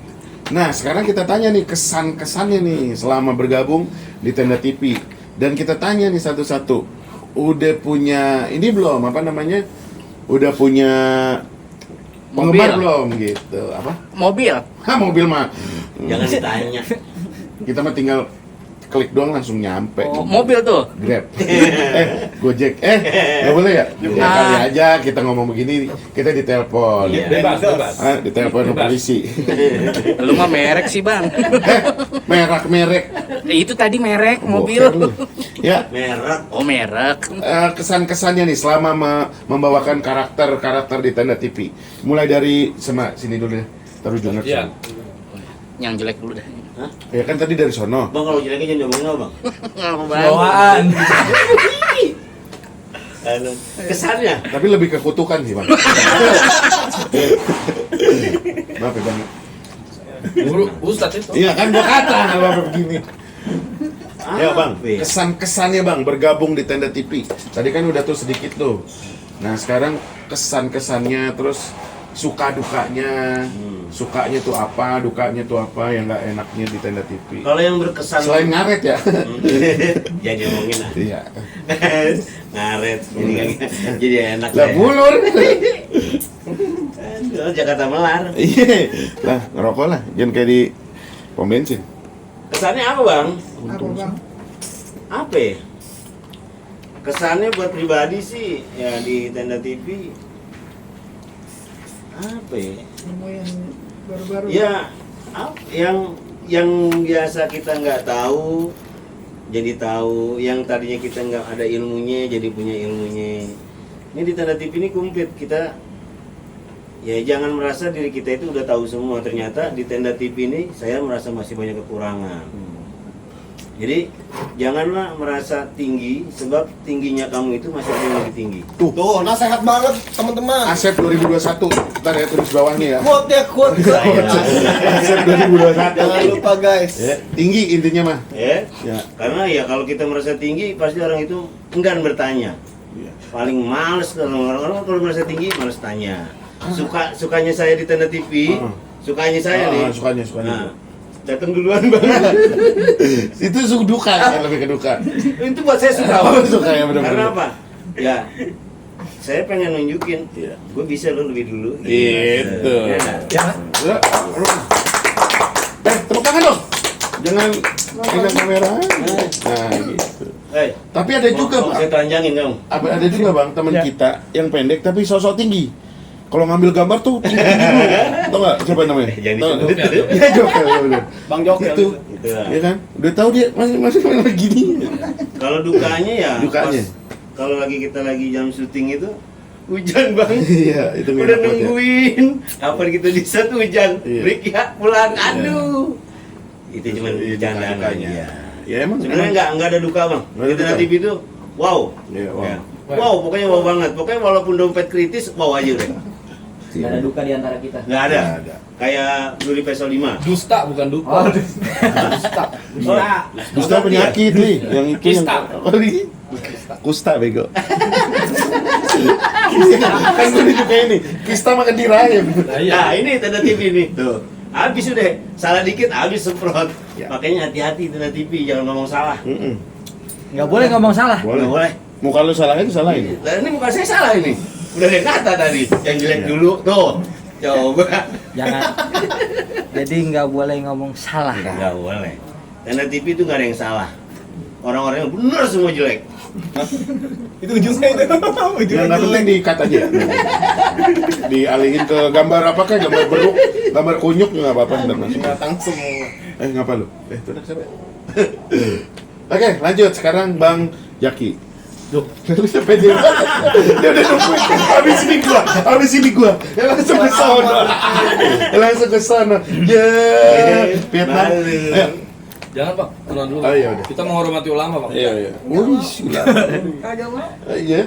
Nah, sekarang kita tanya nih kesan-kesannya nih selama bergabung di Tenda TV. Dan kita tanya nih satu-satu. Udah punya ini belum apa namanya? Udah punya penggemar Mobil. belum gitu. Apa? Mobil. Mobil mah. Jangan ditanya. Kita mah tinggal klik doang langsung nyampe. Oh, mobil tuh. Grab. Gojek. Nggak boleh ya? Ya kali aja kita ngomong begini, kita ditelepon. Bebas. Ditelepon ke polisi. Lu mah merek sih, Bang. Merek. Itu tadi merek mobil. Boker lu. Ya, Merek. Oh, merek. kesan-kesannya nih selama membawakan karakter di Tenda TV. Mulai dari sini dulu deh. Taruh Jonas. Iya. Yang jelek dulu dah. Ya kan tadi dari sono. Bang kalau jeleknya jangan diomongin apa bang? Apa, Bang? Bawaan. Kesannya. Tapi lebih ke kutukan sih, Bang. Maaf ya, Bang. Ustadz itu. Iya kan gua kata nggak apa-apa begini. Ya Bang, Apa? kesan-kesannya Bang bergabung di Tenda TV. Tadi kan udah tuh sedikit tuh. Nah sekarang kesan-kesannya terus suka dukanya, sukanya tuh apa, dukanya tuh apa yang nggak enaknya di Tenda TV. Kalau yang berkesan. Selain ngaret ya. Jangan diomongin lah. Iya. Ngaret. Jadi enak. Lah ya. bulur. Aduh, Jakarta melar. Iya. Lah ngerokok lah, jangan kayak di pom bensin. Kesannya apa bang? Apa bang? Apa ya? Kesannya buat pribadi sih ya di Tenda TV apa ya? Ilmu yang baru-baru. Ya yang biasa kita nggak tahu jadi tahu, yang tadinya kita nggak ada ilmunya jadi punya ilmunya. Ini di Tenda TV ini komplit kita. Ya jangan merasa diri kita itu udah tahu semua, ternyata di Tenda TV ini saya merasa masih banyak kekurangan. Jadi janganlah merasa tinggi, sebab tingginya kamu itu masih ada yang lebih tinggi. Tuh, nasihat banget teman-teman. Asep 2021. Ntar ya tulis bawahnya ya. Quote ya, quote. Asep 2021. Jangan lupa guys. Ya, tinggi intinya mah. Ya, Ya. karena ya kalau kita merasa tinggi pasti orang itu enggan bertanya. Iya. Paling males orang kalau merasa tinggi males tanya. Sukanya saya di Tenda TV, sukanya saya nih. Sukanya. Nah, datang duluan bang. Itu duka kan, lebih ke duka. Itu buat saya suka. Oh, Bang. suka ya, benar-benar. Karena apa? Ya, saya pengen nunjukin, Iya. gue bisa lo lebih dulu. Gitu. Ya. Ya, tepuk tangan dong. Jangan pegang kamera. Nah, gitu. Hey, Tapi ada juga, mau Bang. saya telanjangin dong. Ada juga, Bang, teman kita yang pendek tapi sosok tinggi. Kalau ngambil gambar tuh tinggi dulu. Tahu nggak siapa namanya? Jangan Tahu disebut. nggak? Ya, Jokel, bener. Bang Jokel. Itu. Gitu lah. Ya kan? Udah tahu dia masih gini. Kalau dukanya ya, Dukanya? kalau kita lagi jam syuting itu hujan bang. Iya, itu Udah nggak dapat ya. nungguin. Apa kita di set hujan? Iya. Break ya pulang. Aduh. Itu cuma bercandaan dukanya. aja. Ya emang Sebenarnya nggak ada duka bang. Nggak ada Di Tenda duka. TV itu wow. Iya, wow. Ya. Wow, pokoknya wow banget. Pokoknya walaupun dompet kritis, wow aja udah. Nggak ada duka di antara kita. Nggak ada. Nggak ada. Kayak Luli Pesol 5. Dusta bukan duka. Oh, Dusta penyakit nih, yang itu Kista. Kusta bego. Kan gue juga ini, kista makan diraim. Nah, iya. Nah, ini Tenda TV nih. Tuh. Habis udah. Salah dikit habis semprot. Ya. Makanya hati-hati Tenda TV, jangan ngomong salah. Nggak boleh ngomong salah. Nggak boleh. Muka lu salah itu salah ini. Dan ini bukan saya salah ini. Udah ada kata tadi, yang jelek dulu. Tuh. Coba. Jangan. Jadi nggak boleh ngomong salah. Nggak boleh. Tenda TV itu nggak ada yang salah. orang-orangnya bener semua jelek. Itu ujungnya itu. Yang nggak penting di-cut aja. Dialihin ke gambar apa kayak gambar beruk, gambar kunyuk nggak apa-apa ntar masuk. Datang semua. Ngapa lu? Itu udah siapa? Oke, lanjut sekarang Bang Jaki. Duh, lu siapa dia? Dia udah nungguin. Habis ini gua. Ya langsung ke sono. Langsung ke sono. Ya, Vietnam. Ayo. Jangan Pak, tenang dulu. Oh, iya, udah. Kita menghormati ulama Pak. Iya. Wih, gila. Kagak mau. Iya,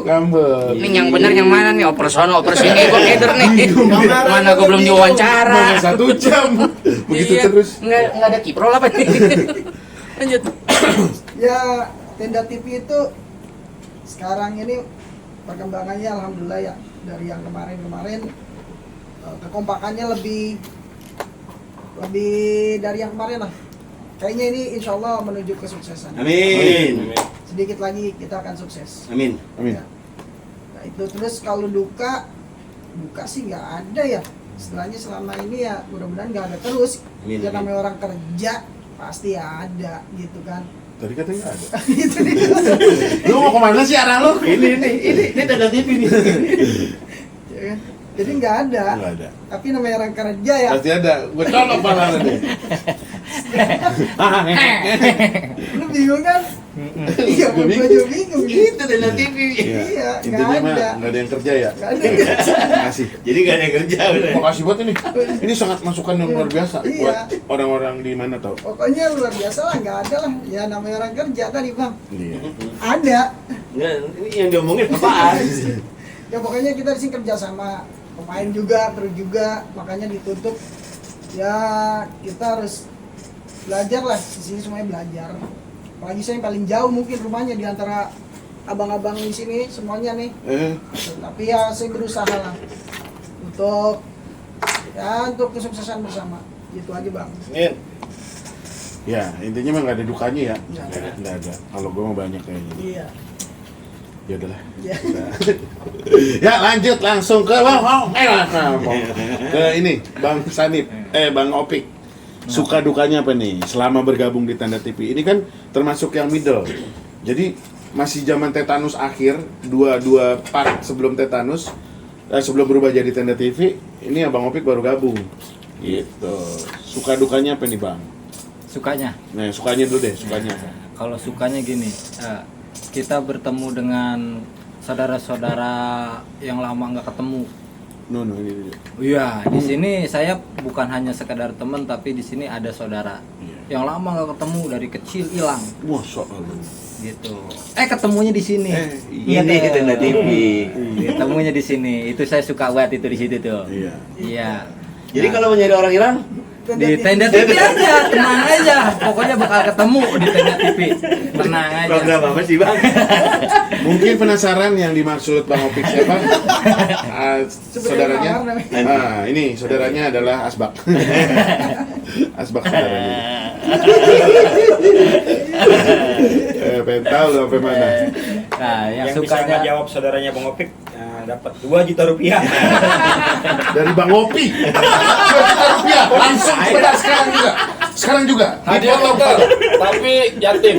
ngambek. Ini yang benar yang mana nih? Oper sono, oper sini, gua keder nih. Mana gua belum diwawancara. Mana 1 jam. Begitu Iya, terus. Nggak ada kiprol apa nih? Lanjut. Ya, Tenda TV itu sekarang ini perkembangannya alhamdulillah ya, dari yang kemarin-kemarin kekompakannya lebih dari yang kemarin lah. Kayaknya ini insya Allah menuju kesuksesan. Amin. Sedikit lagi kita akan sukses. Amin. Ya. Nah itu terus kalau duka sih nggak ada ya. Setelahnya selama ini ya mudah-mudahan nggak ada terus. Amin, Ya amin. namanya orang kerja pasti ada gitu kan. Tadi katanya nggak ada. Itu dia. Lu mau kemana sih arah lu? Ini Tenda TV nih. Ya kan? Jadi nggak ada. Nggak ada. Tapi namanya orang kerja ya. Pasti ada. Gua colok malah deh. Lu bingung kan? Iya, Gua gua juga bingung. Itu Tenda TV. Iya, nggak Intinya mah ada. nggak ada yang kerja ya. Nggak ada yang kerja. Makasih. Jadi gak ada yang kerja udah. Makasih buat ini. Ini sangat masukan yang luar biasa Iya. buat orang-orang di mana tau. Pokoknya luar biasa lah, nggak ada lah. Ya namanya orang kerja tadi bang. Iya. Ada. Nggak, ini yang diomongin apaan? Ya pokoknya kita di sini kerja sama pemain juga, kru juga, makanya ditutup. Ya kita harus belajar lah, di sini semuanya belajar. Apalagi saya yang paling jauh mungkin rumahnya di antara abang-abang di sini semuanya nih. Tapi ya saya berusaha lah untuk kesuksesan bersama. Gitu aja bang. Amin. Ya, intinya mah nggak ada dukanya ya. Nggak Nggak ada. Kalau gua mah banyak kayaknya. Iya. Ya udahlah. Ya. Ya lanjut langsung ke ke ini Bang Sanip, Bang Opik. Suka dukanya apa nih selama bergabung di Tenda TV? Ini kan termasuk yang middle. Jadi masih zaman tetanus akhir, dua part sebelum tetanus, sebelum berubah jadi Tenda TV, ini Abang Opik baru gabung. Gitu. Suka dukanya apa nih Bang? Sukanya. Nah, sukanya dulu deh, sukanya. Kalau sukanya gini, kita bertemu dengan saudara-saudara yang lama nggak ketemu. No, ini dulu. Iya, di sini saya bukan hanya sekedar teman, tapi di sini ada saudara yang lama nggak ketemu dari kecil hilang, Masya Allah. gitu. Ketemunya di sini. Ini ke Tenda TV. Ketemunya di sini. Itu saya suka banget itu di situ tuh. Iya. Iya. Jadi kalau mencari orang hilang, Di Tenda TV aja, tenang aja. Pokoknya bakal ketemu di Tenda TV. Tenang aja. program apa sih bang? Mungkin penasaran yang dimaksud Bang Opik siapa? Saudaranya. Ini saudaranya adalah Asbak. Asbak saudaranya. Pengen tahu lo sampai mana. Nah, yang Yang bisa sukanya ngejawab saudaranya Bang Opik dapat 2 juta rupiah. Dari Bang Opik. 2 juta rupiah langsung pada sekarang juga. Hadiah dokter, tapi yatim.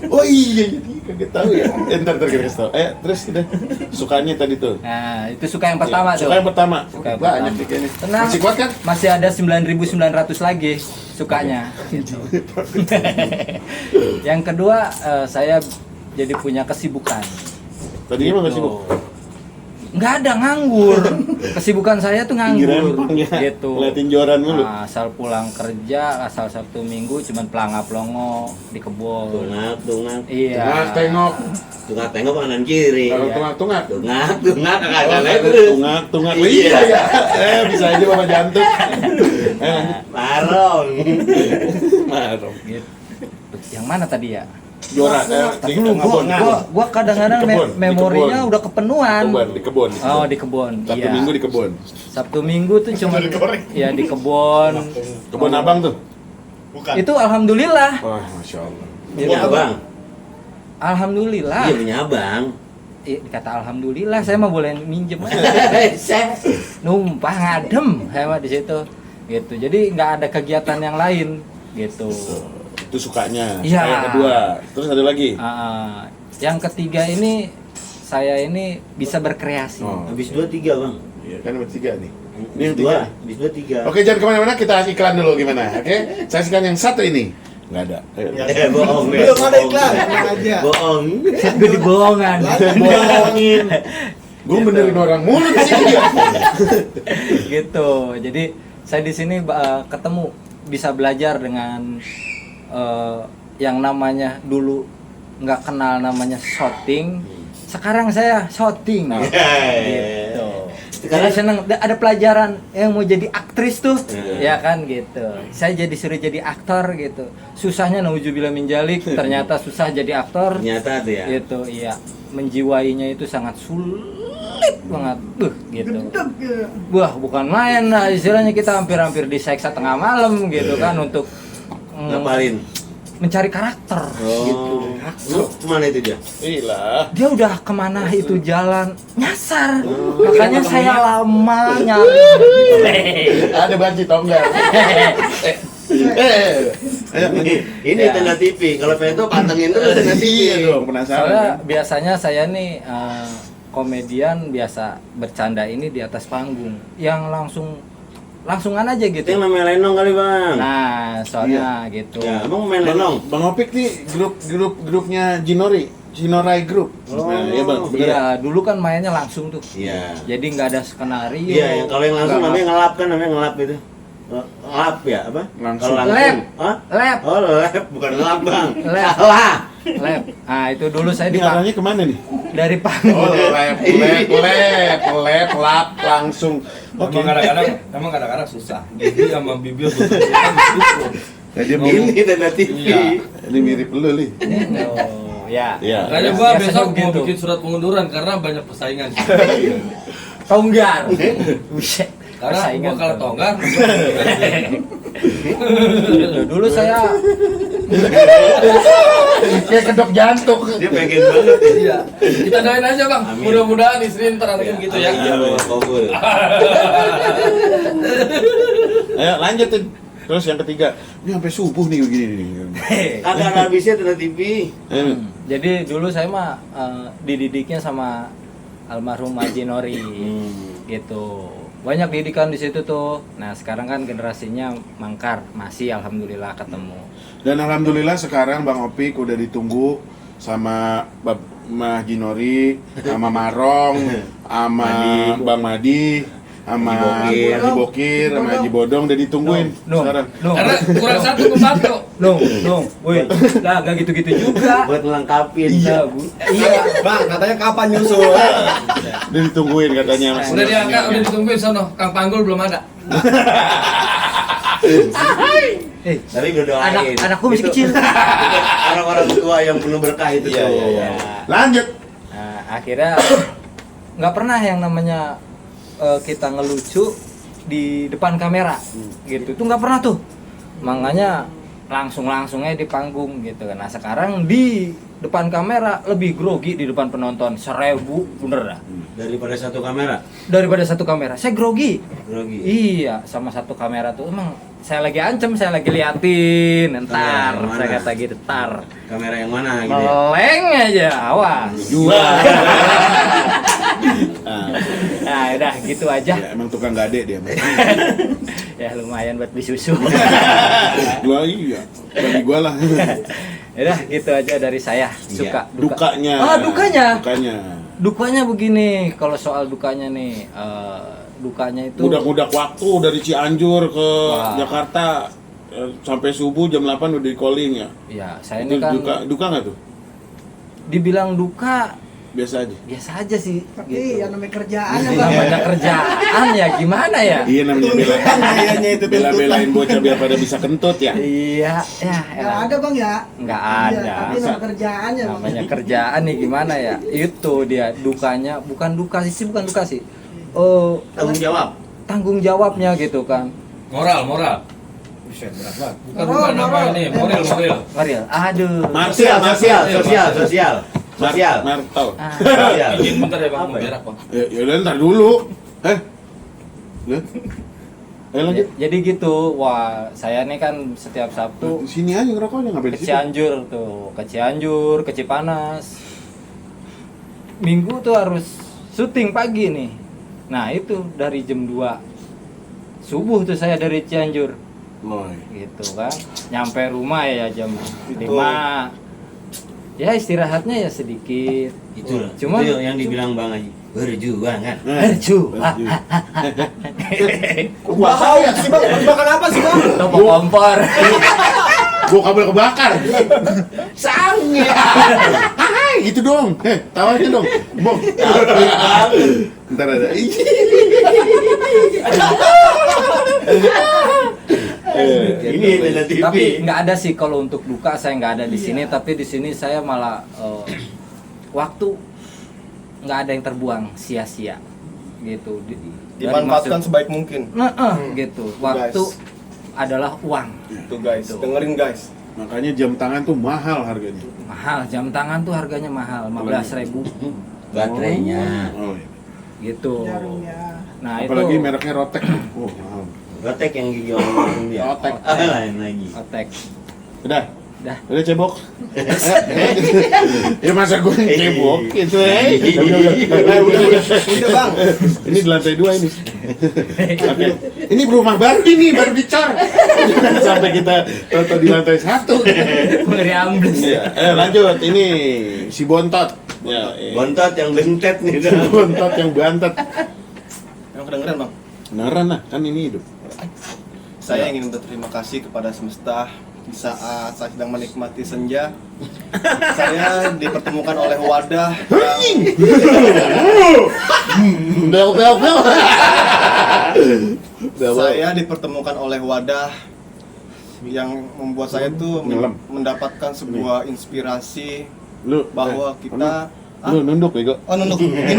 Oh iya, kaget tahu ya. Ntar kita kasih tahu. Terus udah sukanya tadi tuh. Nah, itu suka yang pertama tuh. Suka yang pertama. Suka yang Banyak pertama. nih kayaknya. Tenang. Masih kuat kan? Masih ada 9.900 lagi sukanya. Gitu. Yang kedua, saya jadi punya kesibukan. Tadinya mah nggak sibuk. Nggak ada, nganggur. Kesibukan saya tuh nganggur. Gitu. Ngeliatin joran mulu. Nah, asal pulang kerja, asal Sabtu Minggu cuman pelangap-pelongo di kebun. Tungak. Iya. Tengok kanan kiri. kalau tungak Kagak itu. tungak Iya. iya bisa aja bapak jantung. Marong. Gitu. Yang mana tadi ya? Joran di kebun. Gua kadang-kadang Di kebun, memorinya di kebun. udah kepenuan. Di kebun. Oh, di kebun. Sabtu Iya. Minggu di kebun. Sabtu Minggu tuh cuma ya di kebun. Kebun abang tuh. Itu alhamdulillah. Wah, masya Allah. Punya abang. Alhamdulillah. Iya punya abang. Kata alhamdulillah, saya mah boleh minjem aja. Numpah ngadem saya mah di situ. Gitu. Jadi nggak ada kegiatan yang lain gitu. Itu itu sukanya. Iya. Suka yang kedua. Terus ada lagi? Yang ketiga ini saya ini bisa berkreasi. Oh. Habis 2-3 bang. Iya kan nomor 3 nih. Ini yang Dua, 3. habis 2-3. Oke, jangan kemana-mana, kita iklan dulu gimana? Oke, saksikan yang satu ini. Nggak ada. Ayo. Bohong. Belum ada iklan, tenang aja. Bohong. Gue dibohongan. Bohongin. Gue benerin orang mulu di sini. Gitu. Jadi saya di sini ketemu bisa belajar dengan yang namanya dulu nggak kenal namanya shooting. Sekarang saya shooting. Gitu. Karena seneng ada pelajaran yang mau jadi aktris tuh, ya kan gitu. Saya jadi suruh jadi aktor gitu. Susahnya nauzubillah min dzalik, ternyata susah jadi aktor. Ternyata tuh ya. Gitu, iya. Menjiwainya itu sangat sulit banget. Gitu. Wah, bukan main lah, istilahnya kita hampir-hampir diseksa tengah malam gitu kan untuk Ngapalin. mencari karakter gitu. Lu kemana itu dia? Ilah. Dia udah kemana itu jalan nyasar, makanya saya lama nyari. Ada banci tonggar. Ini Ya. tenda TV. Kalau pengen tuh pantengin terus tenda TV. Iya dong, penasaran. Soalnya Kan? biasanya saya nih komedian biasa bercanda ini di atas panggung, yang langsungan aja Itu gitu. yang namanya Lenong kali bang. Nah, soalnya gitu. Ya, emang main Lenong. Bang Opik nih grupnya Jinorai Group. Nah, iya bang, bener. Iya, dulu kan mainnya langsung tuh. Iya. Jadi nggak ada skenario. Iya, yang kalau yang langsung nggak- namanya ngelap kan, namanya ngelap itu. Ngelap ya apa? Langsung. Kalau langsung. Lab. Hah? Lab. Oh, lab, bukan ngelap bang. Lab. Salah. Lab. Nah, itu dulu saya Ini arahnya kemana nih? dari panggung. Oh, lap, langsung. Oke. Emang kadang-kadang susah. Gigi sama bibir betul-betul gitu. Jadi Ini tenda TV. Iya. ini mirip lu nih. Oh, ya. Iya. Makanya gua Biasanya besok mau begitu. bikin surat pengunduran karena banyak persaingan. Tonggar. Buset. Karena Persaingan gua kalau tonggar, Dulu saya kayak kedok jantung. Dia pengen banget ya. iya. Kita doain aja bang. Amin. Mudah-mudahan istri ntar ada gitu ya. Iya, Bang, kabul. Ayo lanjutin. Terus yang ketiga, ini sampai subuh nih begini nih. Kagak ada habisnya tenda TV. Jadi dulu saya mah dididiknya sama almarhum Haji Nori gitu. Banyak didikan di situ tuh. Nah, sekarang kan generasinya mangkar, masih alhamdulillah ketemu. Dan alhamdulillah sekarang Bang Opik udah ditunggu sama Mbah Jinori, sama Marong, sama Bang Madi, sama Haji Bokir, sama Haji Bodong udah ditungguin sekarang. Karena kurang satu pembantu. Woi, lah gak gitu-gitu juga. Buat ngelengkapin. Iya, Bang, katanya kapan nyusul? Udah ditungguin katanya. Udah diangkat, udah ditungguin sono. Kang Panggul belum ada. Tapi gue doain. Anakku masih Itu- kecil. itu orang-orang tua yang penuh berkah itu tuh. Lanjut. Nah, akhirnya nggak pernah yang namanya kita ngelucu di depan kamera gitu, itu nggak pernah tuh. Makanya langsungnya di panggung gitu. Nah, sekarang di depan kamera lebih grogi di depan penonton 1000, bener dah. Daripada satu kamera. Daripada satu kamera saya grogi. Grogi. Iya, sama satu kamera tuh emang saya lagi ancam, saya lagi liatin, ntar Kamera yang saya mana? kata gitu, ntar Kamera yang mana gitu ya? meleng aja, awas. Dua. Nah, udah gitu aja. Ya, emang tukang gade dia. Ya lumayan buat beli susu. Gua iya. Bagi gua lah. Udah gitu aja dari saya. Suka duka. Dukanya. Ah, dukanya. Dukanya. Dukanya begini, kalau soal dukanya nih, dukanya itu Udah waktu dari Cianjur ke Wah. Jakarta sampai subuh jam 8 udah di calling ya. ya saya Itu ini kan duka nggak tuh? dibilang duka Biasa aja. biasa aja sih Tapi gitu. ya namanya kerjaan ya Yang bang. namanya kerjaan ya gimana ya? Iya namanya Kayaknya itu bela-belain bocah biar pada bisa kentut ya. Iya, ya Nggak ada bang ya. nggak Iya, ada. tapi nama kerjaannya bang. Namanya kerjaan nih gimana ya? Itu dia dukanya, bukan duka sih, bukan duka sih. Oh, Tanggung jawab. tanggung jawabnya gitu kan. Moral. Buset, berat banget. Bukan apa Moral. ini, moral. Mariel, aduh. Sosial. Martau. Ah, Sosial. Izin bentar ya bang, Apa mau ya? berak bang. Ya udah ntar dulu. Ya. lanjut. Jadi gitu, wah saya nih kan setiap Sabtu Sini aja ngerokoknya ngapain ke di situ? Cianjur tuh, ke Cianjur, ke Cipanas. Minggu tuh harus syuting pagi nih. Nah itu dari jam 2 subuh tuh saya dari Cianjur, Boy. gitu kan. Nyampe rumah ya jam 5. Ya istirahatnya ya sedikit. Itu Cuma itu yang dibilang Bang Haji, berjuangan. berjuang. Bahaya sih bang, makan apa sih bang? Toko kompor. Gua kabel kebakar. Sange. Hai, gitu dong. Tawa aja dong. Bong. Ntar ada. Ini Tenda TV. Tapi nggak ada sih kalau untuk duka saya nggak ada di sini. Tapi di sini saya malah waktu nggak ada yang terbuang sia-sia gitu. Dari Dimanfaatkan maksud- sebaik mungkin. gitu. Waktu Guys. adalah uang. Tuh guys, dengerin guys. Makanya jam tangan tuh mahal harganya. Mahal, jam tangan tuh harganya mahal, 15.000 Baterainya. Oh, iya. gitu. Jarumnya. Nah Apalagi itu mereknya Rotek. Oh, mahal. Rotek yang gigi orang dia. Rotek. Lain lagi. otek. Udah. Dah. Udah cebok. Ya masa gue cebok gitu Udah bang, Ini di lantai 2 ini. Oke. Ini rumah baru ini, baru dicor. Jangan sampai kita toto di lantai 1. Ngeri ambles. Lanjut. Ini si Bontot. Ya, Bontot yang bentet nih. si Bontot yang bantet. yang kedengeran bang. Beneran lah, kan ini hidup. Saya ingin berterima kasih kepada semesta di saat saya sedang menikmati senja. Saya dipertemukan oleh wadah yang Bel bel bel. saya dipertemukan oleh wadah yang membuat saya tuh Nyelam. mendapatkan sebuah inspirasi Lu bahwa kita lu nunduk bego. oh nunduk ini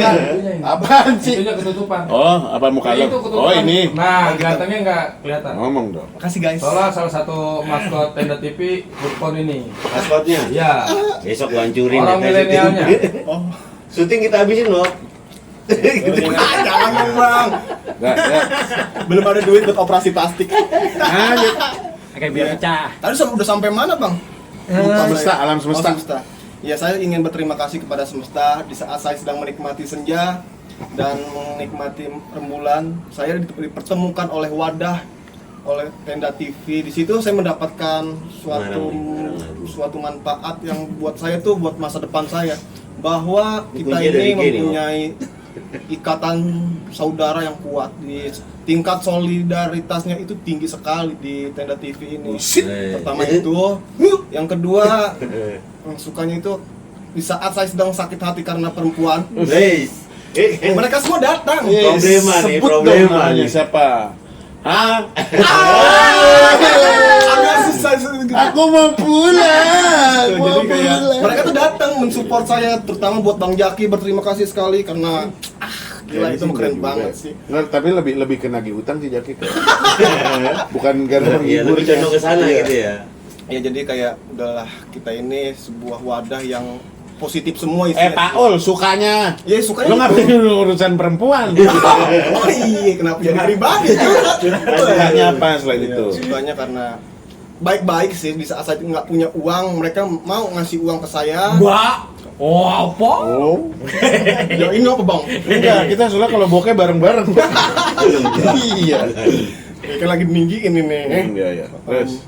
Apaan sih? Itunya ketutupan. Oh, apa muka lu? Itu ketutupan. Oh, ini. Nah, kelihatannya nggak kelihatan. Ngomong dong. makasih guys. Soalnya salah satu maskot Tenda TV Foodcon ini. Maskotnya. Ya. Besok gua hancurin Orang ya, milenialnya. Oh, Syuting kita habisin loh. jangan dong bang. Enggak, ya. Belum ada duit buat operasi plastik. Lanjut. Kayak biar pecah. Tadi udah sampai mana bang? Semesta, alam semesta. Oh, semesta. Ya saya ingin berterima kasih kepada semesta di saat saya sedang menikmati senja dan menikmati rembulan. Saya dipertemukan oleh wadah, oleh Tenda TV. Di situ saya mendapatkan suatu manfaat yang buat saya tuh buat masa depan saya, bahwa kita Kuncinya dari ini IG nih, mempunyai ikatan saudara yang kuat. Di tingkat solidaritasnya itu tinggi sekali di Tenda TV ini. Pertama itu, yang kedua sukanya itu di saat saya sedang sakit hati karena perempuan, Guys. mereka semua datang. Problema nih, Sebut problema dong namanya nih. siapa? Hah? Agak susah gitu. Aku mau pulang. Tuh, jadi kayak mereka tuh datang mensupport saya, terutama buat Bang Jaki, berterima kasih sekali karena gila itu keren banget sih. Nggak, tapi lebih kena utang sih Jaki. Bukan gara Iya, menghibur. lebih condong ke sana gitu ya. Ya jadi kayak udahlah, kita ini sebuah wadah yang positif semua isinya. Paul sukanya. Ya sukanya Lu itu. ngapain urusan perempuan? Oh iya, kenapa jadi pribadi? Sukanya apa selain itu? Sukanya karena baik-baik sih, di saat saya nggak punya uang, mereka mau ngasih uang ke saya. Oh apa? Oh, Ya ini apa bang? enggak, kita soalnya kalau bokeh bareng-bareng. Iya. Kan lagi meninggiin ini. Iya, iya.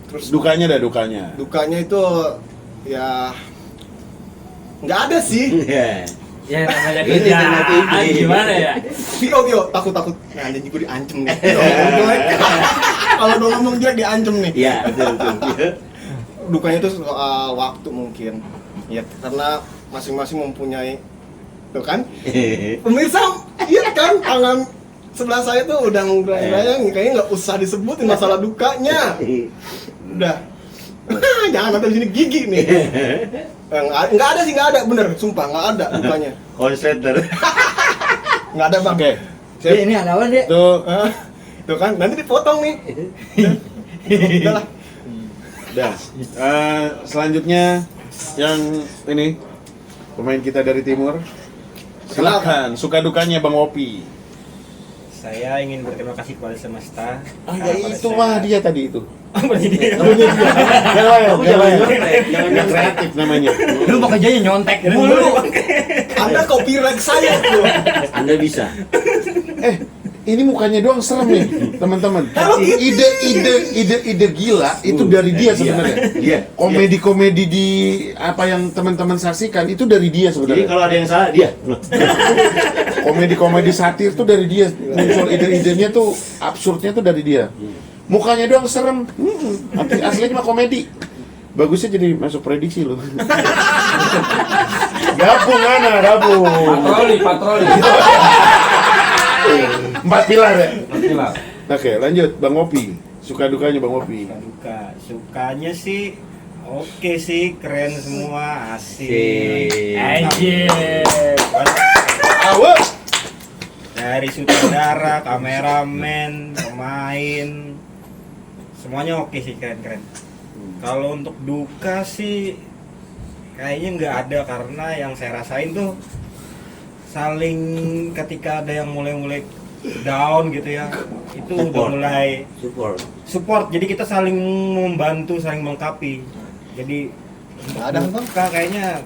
Terus dukanya dukanya. Dukanya itu ya nggak ada sih. Iya. Ya namanya Ini Tenda TV. kerjaan gimana ya? Vio takut. Nah anjing gue diancem nih. Kalau udah ngomong jelek diancem nih. Iya, betul. Dukanya itu soal waktu mungkin. Ya karena masing-masing mempunyai, tuh kan? Pemirsa, iya kan? Tangan sebelah saya tuh udah ngerayang, kayaknya nggak usah disebutin masalah dukanya. Udah. Jangan nanti di sini gigi nih. Nggak ada sih, nggak ada, bener, sumpah nggak ada dukanya. Konserter. Nggak ada bang. Oke. Ini ada apa deh? Tuh, Tuh kan, nanti dipotong nih. Udah lah. dah. Selanjutnya yang ini pemain kita dari timur. Silakan, suka dukanya Bang Opi. Saya ingin berterima kasih kepada semesta. Ya itu mah dia tadi itu. Apa dia? Yang kreatif namanya. Lu mau kerjanya nyontek mulu. Anda copyright saya tuh. Anda bisa. Ini mukanya doang serem nih, teman-teman. Ide gila itu dari dia sebenarnya. Dia. Komedi-komedi di apa yang teman-teman saksikan itu dari dia Jadi sebenarnya. kalau ada yang salah dia. Komedi-komedi satir tuh dari dia. Muncul ide-idenya tuh absurdnya tuh dari dia. Mukanya doang serem. Aslinya mah komedi. Bagusnya jadi masuk prediksi loh. Gabung. Patroli. 4 pilar ya. 4 pilar. Oke, lanjut Bang Opi. Suka dukanya Bang Opi. Sukanya sih oke sih, keren semua, asik. Awas. Dari sutradara, kameramen, pemain, semuanya oke sih, keren. Kalau untuk duka sih kayaknya nggak ada, karena yang saya rasain tuh saling ketika ada yang mulai down gitu ya, itu udah mulai support, jadi kita saling membantu, saling melengkapi. Jadi untuk Ada, Bang? duka kayaknya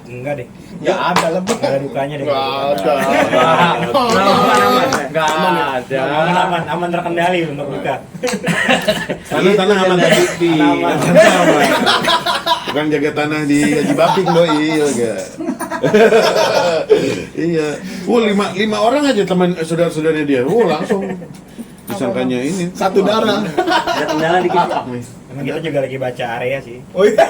enggak deh, Ya ada lebih. nggak ada dukanya deh. Aman terkendali untuk duka. Tanah aman tadi. Aman. Bukan jaga tanah di Haji Baping doi, iya. Iya. Lima orang aja teman saudara-saudaranya dia. Langsung disangkanya ini. Satu darah. Ada kendala dikit Pak. Emang kita juga lagi baca area sih. Oh iya.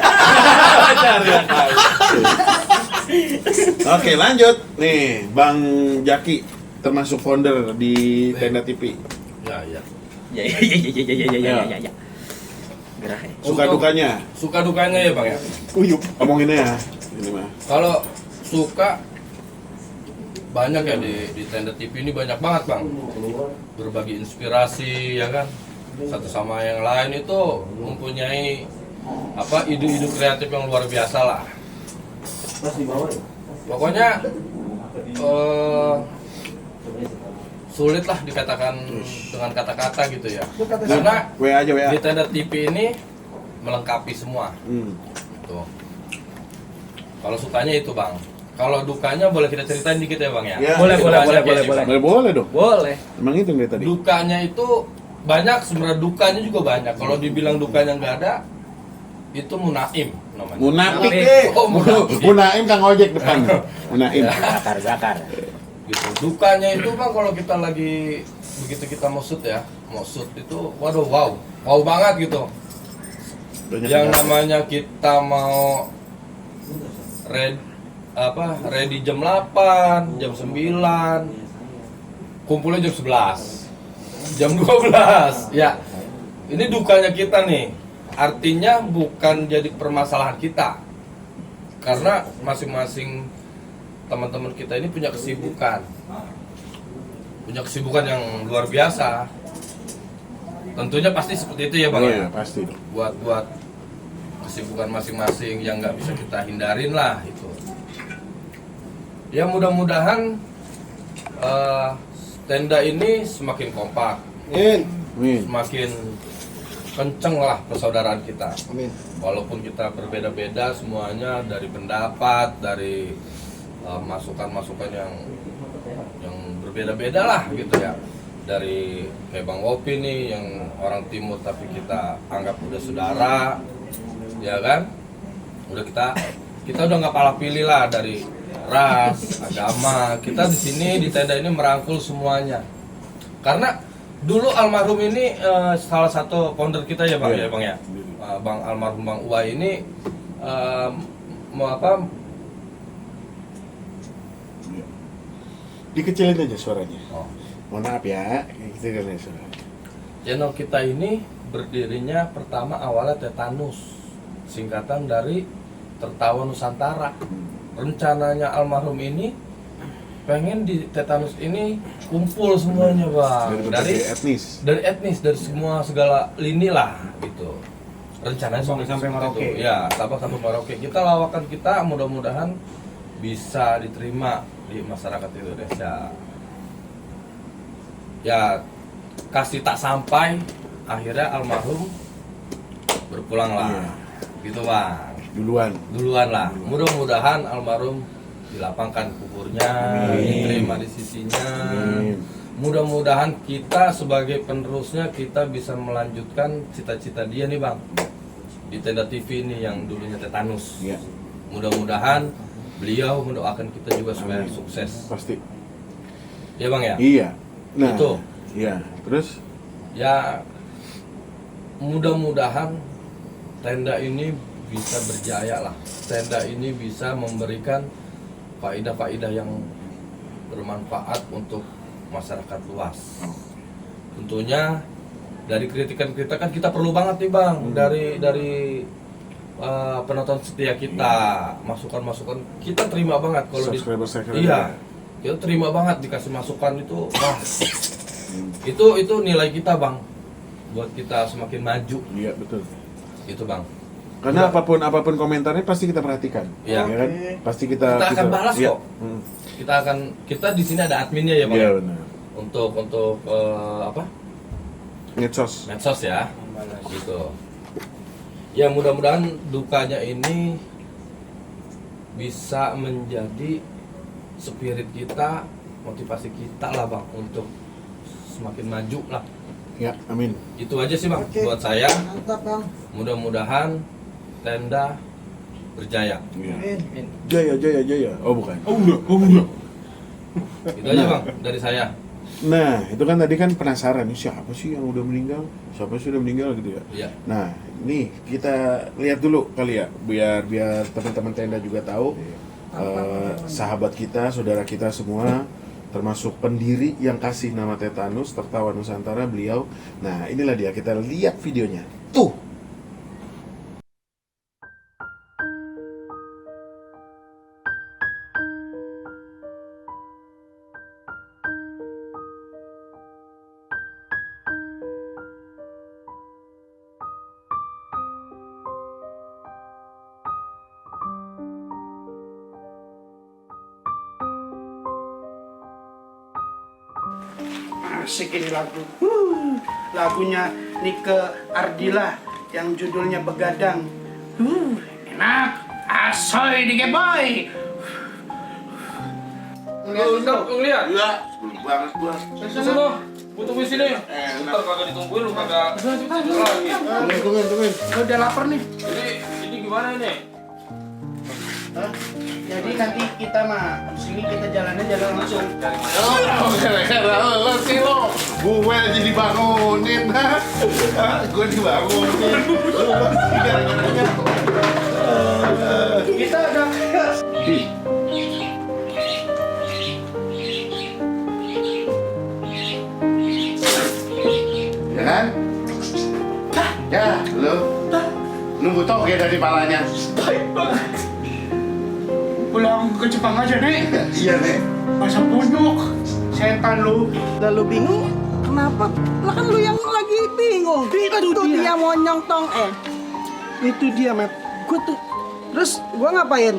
Oke, lanjut. Nih, Bang Jaki termasuk founder di Tenda TV. Ya. Ya. Gerah ya. Suka Untuk- dukanya, Suka dukanya ya Bang ya. Uyup. omongin ya. Ini mah. Kalau suka banyak ya di Tenda TV ini, banyak banget Bang. Berbagi inspirasi ya kan. Satu sama yang lain itu mempunyai ide-ide kreatif yang luar biasa lah. Pokoknya sulit lah dikatakan dengan kata-kata gitu ya. Karena WA aja WA. di Tenda TV ini melengkapi semua. Tuh. Kalau sukanya itu Bang. Kalau dukanya boleh kita ceritain dikit ya Bang ya. Ya. Boleh. Boleh dong. Boleh. Emang itu dari tadi. Dukanya itu banyak, sebenarnya dukanya juga banyak. Kalau dibilang dukanya nggak ada, itu munaim namanya. Munafik. Oh, munafik. Munaim Kang ojek depan. Munaim. Zakar. Gitu. Dukanya itu Bang, kalau kita lagi begitu kita mau shoot itu, waduh wow banget gitu. Yang namanya kita mau ready jam 8, jam 9, kumpulnya jam 11, jam 12. Ya, ini dukanya kita nih. Artinya bukan jadi permasalahan kita, karena masing-masing teman-teman kita ini punya kesibukan yang luar biasa. Tentunya pasti seperti itu ya Bang. Oh Ya? iya, pasti. Buat kesibukan masing-masing yang nggak bisa kita hindarin lah itu. Ya mudah-mudahan tenda ini semakin kompak, Amin. semakin kenceng lah persaudaraan kita. Amin. Walaupun kita berbeda-beda semuanya, dari pendapat, dari masukan-masukan yang berbeda-beda lah gitu ya. Dari kayak Bang Wopi nih yang orang timur tapi kita anggap udah saudara, ya kan? Udah kita udah nggak kalah pilih lah dari ras, agama. Kita di sini di tenda ini merangkul semuanya. Karena dulu almarhum ini salah satu founder kita ya Bang ya Bang ya. Bang almarhum Bang Uwai ini Dikecilin aja suaranya. Oh. Mohon maaf ya, gitu kan ya suaranya. Channel kita ini berdirinya pertama awalnya Tetanus, singkatan dari Tertawa Nusantara. Rencananya almarhum ini pengen di Tetanus ini kumpul semuanya Bang, Dari etnis. dari semua segala lini lah gitu. Rencananya Sabang seperti sampai itu. Merauke. Ya, Sabang sampai Merauke. Kita lawakan kita mudah-mudahan bisa diterima di masyarakat Indonesia. ya kasih tak sampai, akhirnya almarhum berpulang lah. Iya. Gitu bang. Duluan lah. Mudah-mudahan almarhum dilapangkan kuburnya, diterima di sisinya. Amin. Mudah-mudahan kita sebagai penerusnya kita bisa melanjutkan cita-cita dia nih bang di Tenda TV ini yang dulunya tetanus. Iya. Mudah-mudahan beliau mendoakan kita juga supaya Amin. sukses. Pasti. Ya bang ya. Iya. Nah, Itu. iya. Terus Ya mudah-mudahan tenda ini bisa berjaya lah. Tenda ini bisa memberikan faedah-faedah yang bermanfaat untuk masyarakat luas. Tentunya dari kritikan-kritikan kita perlu banget nih bang, dari penonton setia kita, masukan-masukan kita terima banget kalau subscriber saya iya, kita terima banget dikasih masukan itu, wah, itu nilai kita bang, buat kita semakin maju, iya betul. gitu bang. Karena apapun komentarnya pasti kita perhatikan. Iya. Ya kan? Pasti kita Kita akan balas iya. kok. Kita di sini ada adminnya ya bang. Iya benar. Untuk apa? Medsos. Medsos ya. Gitu. Ya mudah-mudahan dukanya ini bisa menjadi spirit kita, motivasi kita lah bang untuk semakin maju lah. Ya, amin. Itu aja sih bang Oke. buat saya. Mantap bang. Mudah-mudahan tenda berjaya. Iya. Amin. Jaya. Oh bukan. Oh enggak. Itu aja bang dari saya. Nah, itu kan tadi kan penasaran nih siapa sih yang udah meninggal? Siapa sih udah meninggal gitu ya? Iya. Nah, nih kita lihat dulu kali ya, biar teman-teman tenda juga tahu sahabat kita, saudara kita semua, termasuk pendiri yang kasih nama Tetanus Tertawa Nusantara beliau. Nah, inilah dia, kita lihat videonya. Tuh. Asik ini lagu. Lagunya Nike Ardila yang judulnya Begadang. Enak. Asoy di boy. Ngeliat? Enggak, belum banget gua. Sana, butuh di sini. Ntar kagak ditungguin lu kagak. Lagi. Tungguin. Gue udah lapar nih. Jadi ini gimana ini? Hah? Jadi nanti kita mah sini kita jalan langsung. Dari mana? Oh, gara-gara lo sih lo. Gue aja dibangunin, gue dibangunin. Gara-garanya. Kita udah Ya kan? Ya, lu nunggu toge dari palanya. baik banget. Pulang ke Jepang aja nih. Iya nih. Masa punjuk. Setan lu. Lalu bingung, kenapa? Lah kan lu yang lagi bingung. Itu dia. Dia monyong tong Itu dia, Mat. Gua tuh. Terus gua ngapain?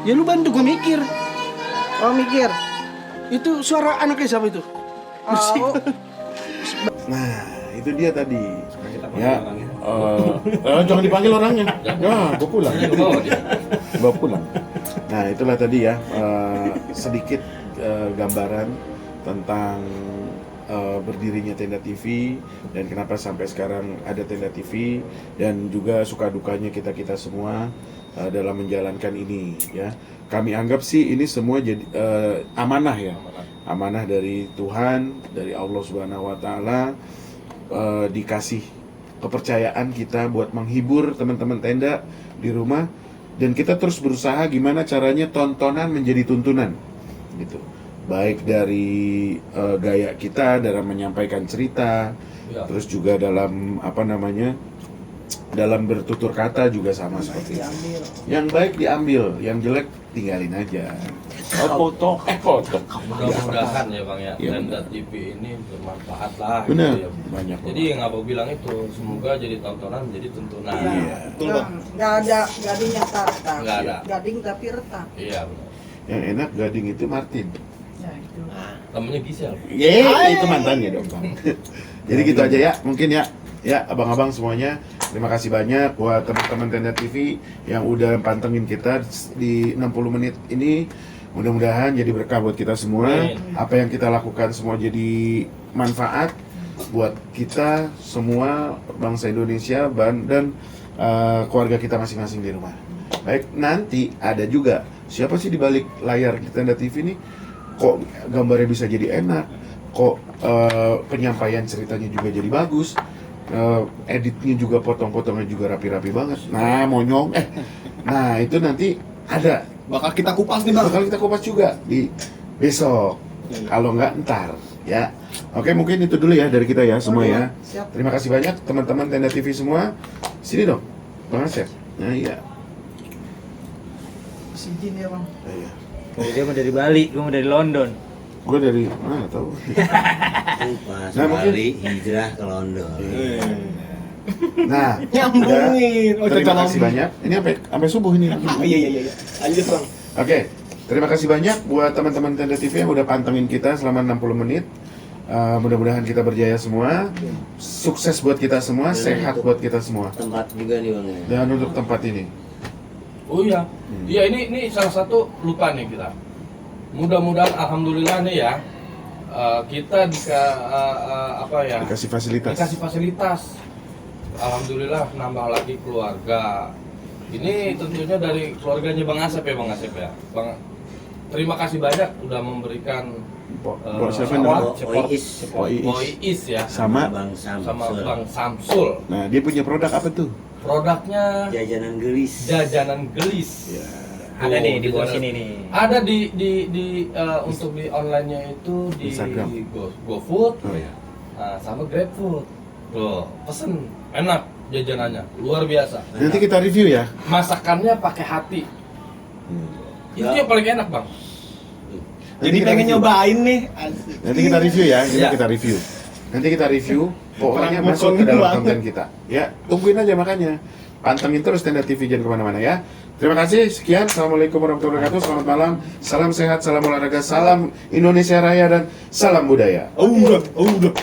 Ya lu bantu gue mikir. Oh mikir. Itu suara anaknya siapa itu? Oh, Nah, itu dia tadi. Kita Ya, panggil jangan dipanggil orangnya. Ya, gue pulang. orangnya. Bawa dia. Gue pulang. Nah, itulah tadi ya sedikit gambaran tentang berdirinya Tenda TV dan kenapa sampai sekarang ada Tenda TV dan juga suka dukanya kita semua dalam menjalankan ini ya. Kami anggap sih ini semua jadi amanah ya. Amanah dari Tuhan, dari Allah Subhanahu wa taala, dikasih kepercayaan kita buat menghibur teman-teman tenda di rumah dan kita terus berusaha gimana caranya tontonan menjadi tuntunan gitu. Baik dari gaya kita dalam menyampaikan cerita, Ya. terus juga dalam dalam bertutur kata juga sama seperti itu. diambil. Yang baik diambil, yang jelek tinggalin aja. Foto. Mudah-mudahan ya bang ya, Iya, Tenda benar. TV ini bermanfaat lah. Benar, Gitu ya. banyak. Jadi yang abang bilang itu semoga jadi tontonan, jadi tuntunan. Iya. Betul, Bang. Nggak ada gading yang retak. Nggak ada. Gading tapi retak. Iya benar. Yang enak gading itu Martin. Ya itu. namanya Gisel. Itu mantannya dong Bang. Jadi gitu aja ya, mungkin ya. Ya, abang-abang semuanya, terima kasih banyak buat teman-teman Tenda TV yang udah pantengin kita di 60 menit ini. Mudah-mudahan jadi berkah buat kita semua. Apa yang kita lakukan semua jadi manfaat buat kita semua, bangsa Indonesia dan keluarga kita masing-masing di rumah. Baik, nanti ada juga siapa sih di balik layar di Tenda TV ini? Kok gambarnya bisa jadi enak? Kok penyampaian ceritanya juga jadi bagus? Editnya juga, potong-potongnya juga rapi-rapi banget. Nah, monyong. Nah, itu nanti ada. Bakal kita kupas nih Bang. Bakal kita kupas juga di besok. Kalau nggak ntar, ya. Oke, mungkin itu dulu ya dari kita ya semua ya. Siap. Terima kasih banyak teman-teman Tenda TV semua. Sini dong, Bang Asep. Nah, iya. Izin ya Bang. Nah, iya. Dia mau dari Bali, gue mau dari London. Gue dari mana tahu. Pas Nah, mungkin- Bali hijrah ke London. Nah, Nyambungin. udah. Terima kasih banyak. Ini sampai subuh ini. Iya. Lanjut Bang. Oke, terima kasih banyak buat teman-teman Tenda TV yang udah pantengin kita selama 60 menit. Mudah-mudahan kita berjaya semua. Sukses buat kita semua, sehat buat kita semua. Tempat juga nih Bang ya. Dan untuk tempat ini. Oh iya, iya ini salah satu lupa nih kita. Mudah-mudahan alhamdulillah nih ya, kita Dikasih fasilitas. dikasih fasilitas. Alhamdulillah nambah lagi keluarga. Ini tentunya dari keluarganya Bang Asep ya Bang Asep ya. Bang, terima kasih banyak udah memberikan Siapa apa? namanya? Boy Is ya, Sama. Bang Sam. sama Bang Samsul. Nah, dia punya produk apa tuh? Produknya Jajanan gelis. jajanan gelis. Ada nih di bawah Jajanan- sini nih. Ada untuk di online-nya itu di Instagram. GoFood, Oh ya. sama GrabFood. Tuh, pesen enak jajanannya, luar biasa. Nanti kita review ya. Masakannya pakai hati. Itu yang paling enak, Bang. Jadi kita pengen review. nyobain nih. Asik. Nanti kita review ya. Ini Iya. kita review. Nanti kita review. Pokoknya Perang masuk ke mukanya dalam banget. konten kita. Ya, tungguin aja makanya. Pantengin terus Tenda TV, jangan kemana-mana ya. Terima kasih, sekian. Assalamualaikum warahmatullahi wabarakatuh. Selamat malam. Salam sehat, salam olahraga, salam Indonesia Raya, dan salam budaya. Udah.